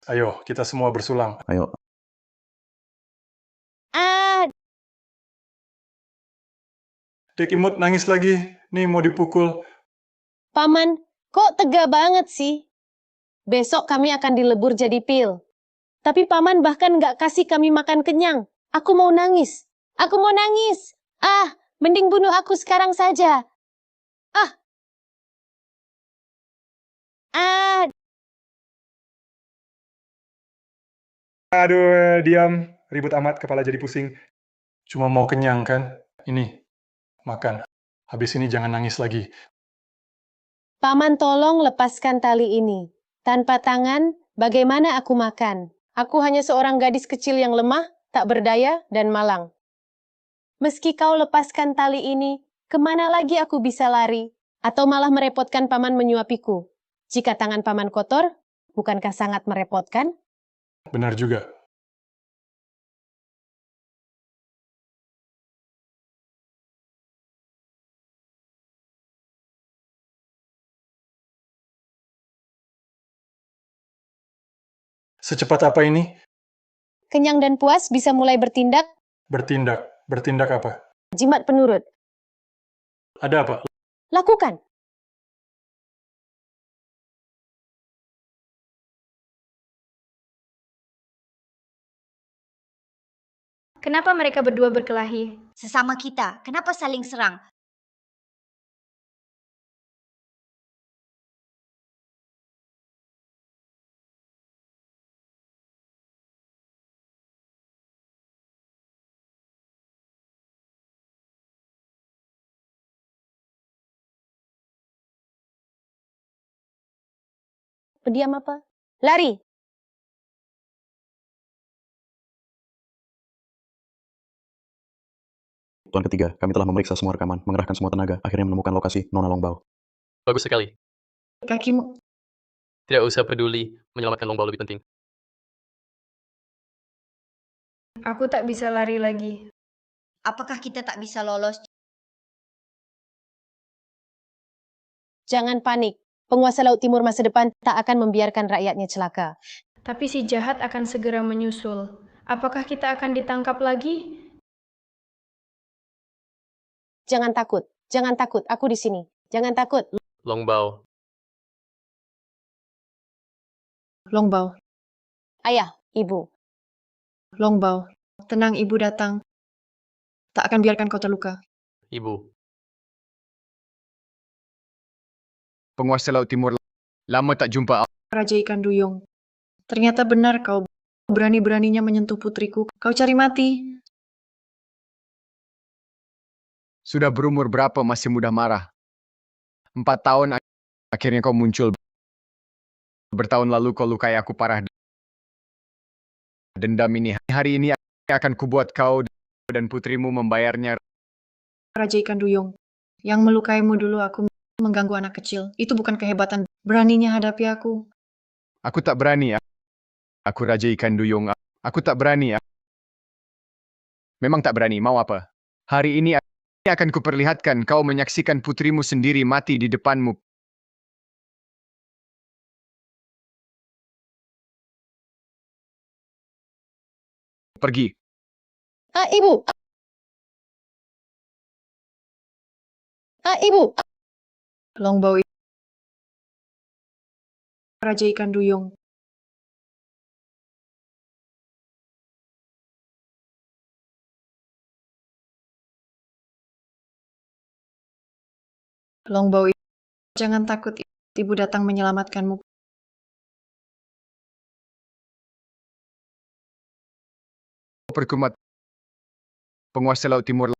Ayo, kita semua bersulang. Ayo. Dek imut nangis lagi. Nih mau dipukul. Paman, kok tega banget sih? Besok kami akan dilebur jadi pil. Tapi paman bahkan nggak kasih kami makan kenyang. Aku mau nangis. Aku mau nangis. Mending bunuh aku sekarang saja. Aduh, diam. Ribut amat, kepala jadi pusing. Cuma mau kenyang kan? Ini, makan. Habis ini jangan nangis lagi. Paman tolong lepaskan tali ini. Tanpa tangan, bagaimana aku makan? Aku hanya seorang gadis kecil yang lemah, tak berdaya, dan malang. Meski kau lepaskan tali ini, kemana lagi aku bisa lari? Atau malah merepotkan paman menyuapiku? Jika tangan paman kotor, bukankah sangat merepotkan? Benar juga. Secepat apa ini? Kenyang dan puas bisa mulai bertindak. Bertindak. Bertindak apa? Jimat penurut. Ada apa? Lakukan. Kenapa mereka berdua berkelahi? Sesama kita, kenapa saling serang? Pendiam apa? Lari! Tuan ketiga, kami telah memeriksa semua rekaman, mengerahkan semua tenaga, akhirnya menemukan lokasi Nona Longbao. Bagus sekali. Kakimu. Tidak usah peduli. Menyelamatkan Longbao lebih penting. Aku tak bisa lari lagi. Apakah kita tak bisa lolos? Jangan panik. Penguasa Laut Timur masa depan tak akan membiarkan rakyatnya celaka. Tapi si jahat akan segera menyusul. Apakah kita akan ditangkap lagi? Jangan takut. Jangan takut. Aku di sini. Jangan takut. Longbao. Longbao. Ayah, ibu. Longbao. Tenang, ibu datang. Tak akan biarkan kau terluka. Ibu. Penguasa Laut Timur. Lama tak jumpa. Raja Ikan Duyung. Ternyata benar kau berani-beraninya menyentuh putriku. Kau cari mati. Sudah berumur berapa masih mudah marah? 4 tahun akhirnya kau muncul. Bertahun lalu kau lukai aku parah. Dendam ini hari ini akan kubuat kau dan putrimu membayarnya. Raja Ikan Duyung, yang melukaimu dulu aku mengganggu anak kecil. Itu bukan kehebatan. Beraninya hadapi aku. Aku tak berani. Aku Raja Ikan Duyung. Aku tak berani. Memang tak berani. Mau apa? Hari ini akan kuperlihatkan kau menyaksikan putrimu sendiri mati di depanmu. Pergi. Ibu. Ibu. Longbao Raja Ikan Duyung. Longbao, jangan takut, ibu datang menyelamatkanmu. Perkumat penguasa Laut Timur.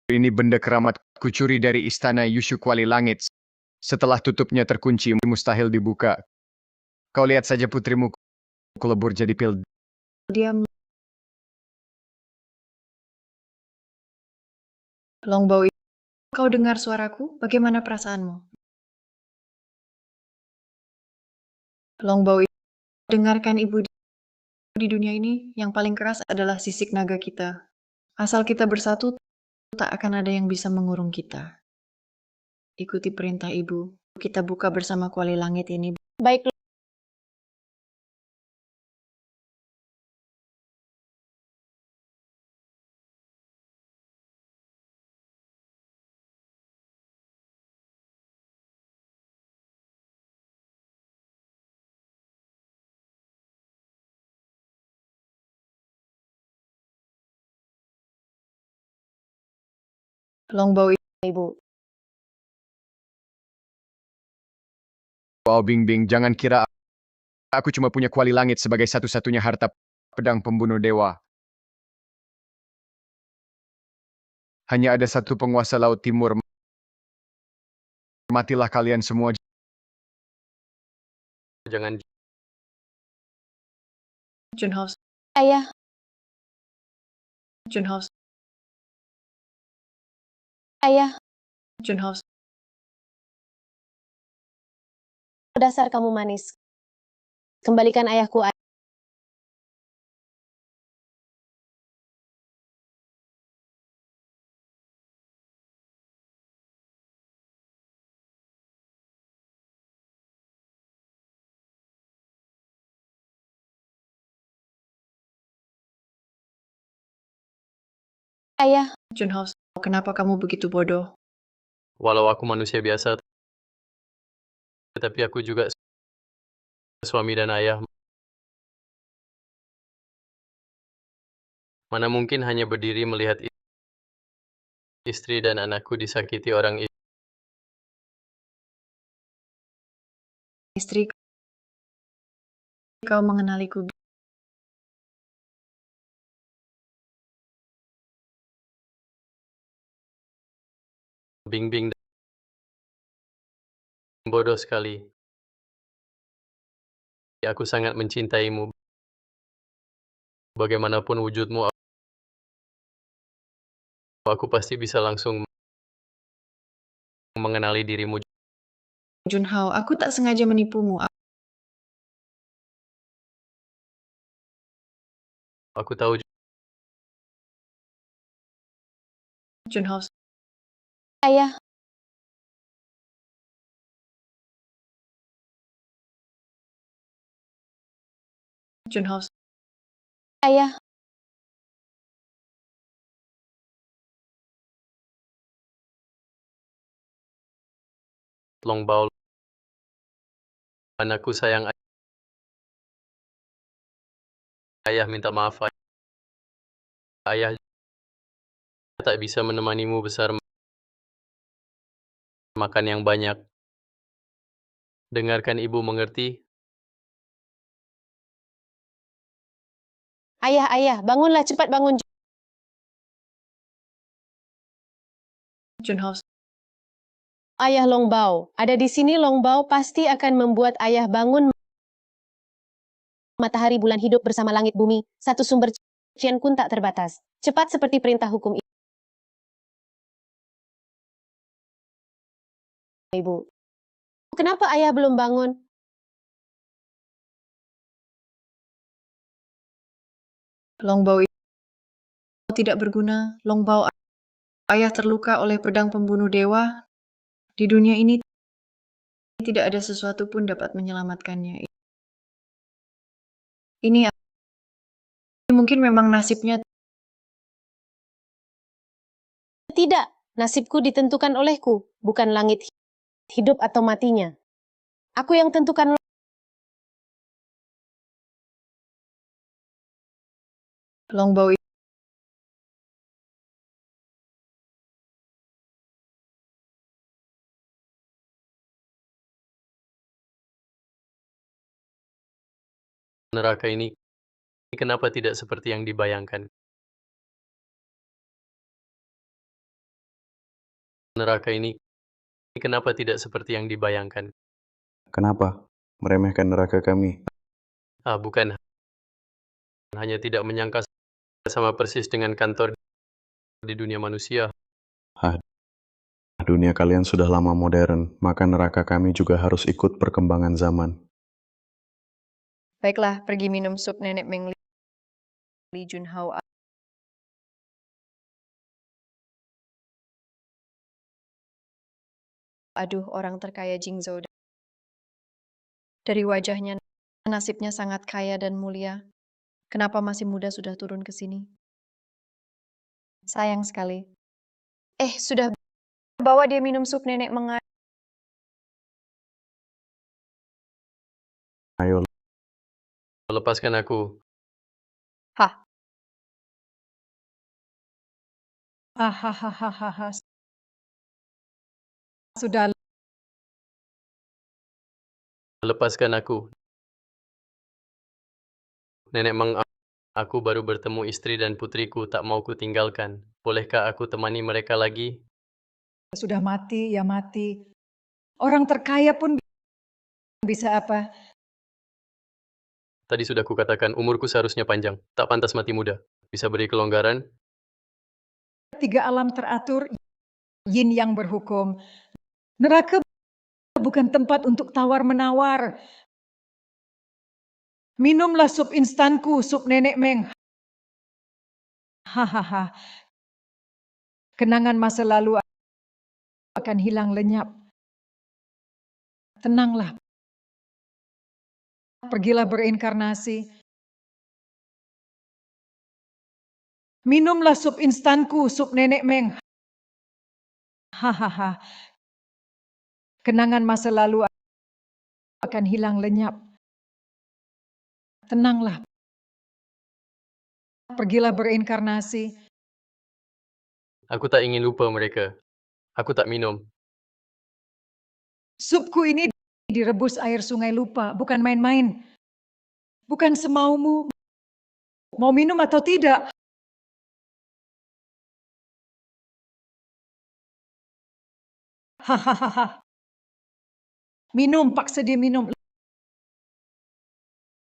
Ini benda keramat kucuri dari istana Yushu Kuali Langit. Setelah tutupnya terkunci, mustahil dibuka. Kau lihat saja putrimu kulebur jadi pil. Diam. Longbao, kau dengar suaraku? Bagaimana perasaanmu? Longbao, dengarkan ibu. Di dunia ini, yang paling keras adalah sisik naga kita. Asal kita bersatu, tak akan ada yang bisa mengurung kita. Ikuti perintah ibu. Kita buka bersama Kuali Langit ini. Baik. Longbao, ibu. Wow, Bingbing, jangan kira aku cuma punya Kuali Langit sebagai satu-satunya harta pedang pembunuh dewa. Hanya ada satu penguasa Laut Timur. Matilah kalian semua. Jangan. Junho. Ayah. Junho. Ayah. Junho. Dasar kamu manis. Kembalikan ayahku. Ayah. Junho, kenapa kamu begitu bodoh? Walau aku manusia biasa, tetapi aku juga suami dan ayah. Mana mungkin hanya berdiri melihat istri dan anakku disakiti orang itu. Istri, kau mengenaliku. Bingbing bodoh sekali. Aku sangat mencintaimu. Bagaimanapun wujudmu, aku pasti bisa langsung mengenali dirimu. Junho, aku tak sengaja menipumu. Aku tahu. Junho. Ayah. Junho. Ayah. Longbao, anakku sayang. Ayah minta maaf. Ayah tak bisa menemanimu besar makan yang banyak. Dengarkan ibu mengerti. Ayah, bangunlah, cepat bangun. Junho. Ayah Longbao, ada di sini Longbao pasti akan membuat ayah bangun. matahari bulan hidup bersama langit bumi, satu sumber Chen Kun tak terbatas. Cepat seperti perintah hukum ibu. Kenapa ayah belum bangun? Longbao tidak berguna. Longbao ayah terluka oleh pedang pembunuh dewa. Di dunia ini tidak ada sesuatu pun dapat menyelamatkannya. Ini mungkin memang nasibnya. Tidak, nasibku ditentukan olehku, bukan langit hidup atau matinya. Aku yang tentukan. Longbao Neraka ini kenapa tidak seperti yang dibayangkan? Neraka ini kenapa tidak seperti yang dibayangkan? Kenapa? Meremehkan neraka kami. Bukan. Hanya tidak menyangka sama persis dengan kantor di dunia manusia. Dunia kalian sudah lama modern, maka neraka kami juga harus ikut perkembangan zaman. Baiklah, pergi minum sup nenek Meng Li Junhao. Aduh, orang terkaya Jingzhou. Dari wajahnya, nasibnya sangat kaya dan mulia. Kenapa masih muda sudah turun ke sini? Sayang sekali. Sudah bawa dia minum sup nenek Meng. Ayo, Lepaskan aku. Hahaha. Sudah. Lepaskan aku. Nenek Meng, aku baru bertemu istri dan putriku, tak mau kutinggalkan. Bolehkah aku temani mereka lagi? Sudah mati, ya mati. Orang terkaya pun bisa apa? Tadi sudah kukatakan umurku seharusnya panjang, tak pantas mati muda. Bisa beri kelonggaran? 3 alam teratur, yin yang berhukum. Neraka bukan tempat untuk tawar-menawar. Minumlah sup instanku, sup nenek Meng. Hahaha. Kenangan masa lalu akan hilang lenyap. Tenanglah. Pergilah berinkarnasi. Minumlah sup instanku, sup nenek Meng. Hahaha. Kenangan masa lalu akan hilang lenyap. Tenanglah. Pergilah berinkarnasi. Aku tak ingin lupa mereka. Aku tak minum. Supku ini direbus air sungai lupa, bukan main-main. Bukan semaumu. Mau minum atau tidak? Hahaha. Minum, paksa dia minum.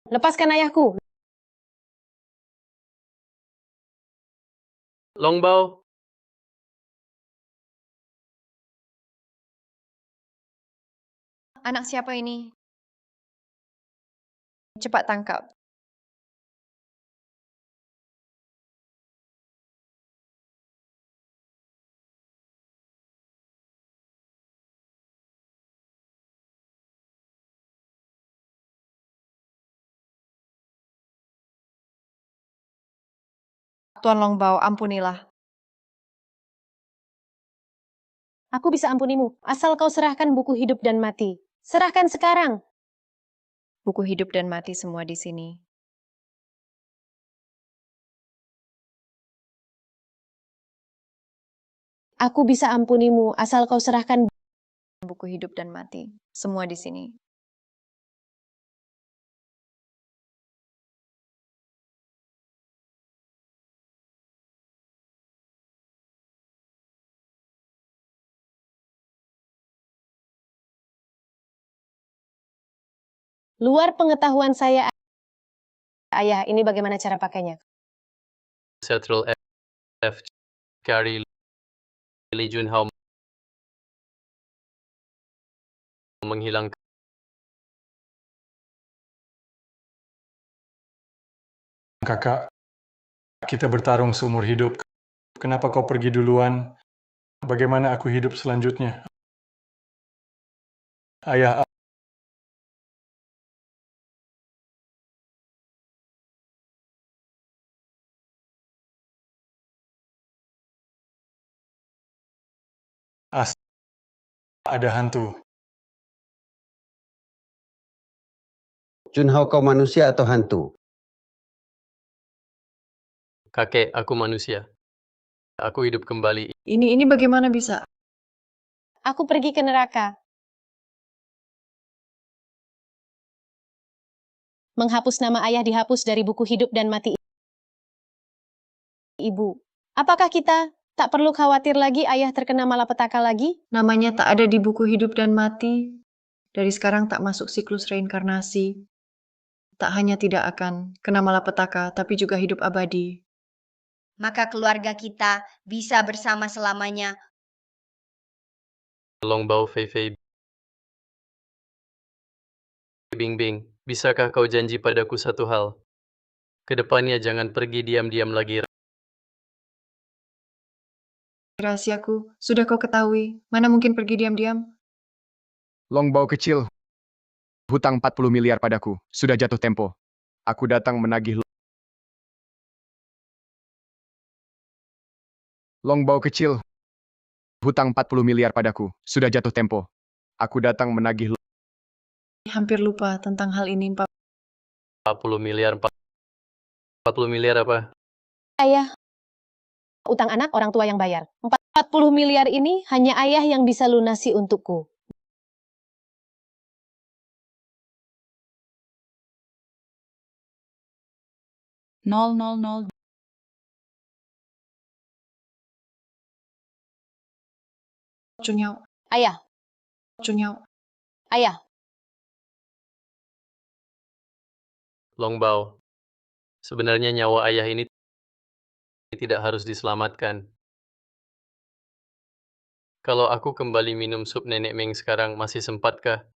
Lepaskan ayahku. Longbao. Anak siapa ini? Cepat tangkap. Tuan Longbao, ampunilah. Aku bisa ampunimu, asal kau serahkan buku hidup dan mati. Serahkan sekarang. Buku hidup dan mati semua di sini. Aku bisa ampunimu, asal kau serahkan buku hidup dan mati semua di sini. luar pengetahuan saya. Ayah, ini bagaimana cara pakainya? Ctrl F, cari Lee Junhao menghilangkan. Kakak, kita bertarung seumur hidup. Kenapa kau pergi duluan? Bagaimana aku hidup selanjutnya? Ayah, ada hantu. Junhao, kau manusia atau hantu? Kakek, aku manusia. Aku hidup kembali. Ini bagaimana bisa? Aku pergi ke neraka. Menghapus nama ayah dihapus dari buku hidup dan mati ibu. Apakah kita tak perlu khawatir lagi ayah terkena malapetaka lagi? Namanya tak ada di buku hidup dan mati. Dari sekarang tak masuk siklus reinkarnasi. Tak hanya tidak akan kena malapetaka, tapi juga hidup abadi. Maka keluarga kita bisa bersama selamanya. Longbao Fei Fei Bing Bing, bisakah kau janji padaku satu hal? Kedepannya jangan pergi diam-diam lagi. Rahasiaku, sudah kau ketahui. Mana mungkin pergi diam-diam? Longbao kecil, hutang 40 miliar padaku, sudah jatuh tempo. Aku datang menagih. Longbao kecil, hutang 40 miliar padaku, sudah jatuh tempo. Aku datang menagih. Hampir lupa tentang hal ini. 40 miliar. 40 miliar apa? Ayah, utang anak orang tua yang bayar. 40 miliar ini hanya ayah yang bisa lunasi untukku. $000. Cunyao. Ayah. Cunyao. Ayah. Longbao, sebenarnya nyawa ayah ini tidak harus diselamatkan. Kalau aku kembali minum sup nenek Meng sekarang, masih sempatkah?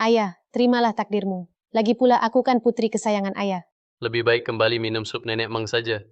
Ayah, terimalah takdirmu. Lagi pula aku kan putri kesayangan ayah. Lebih baik kembali minum sup nenek Meng saja.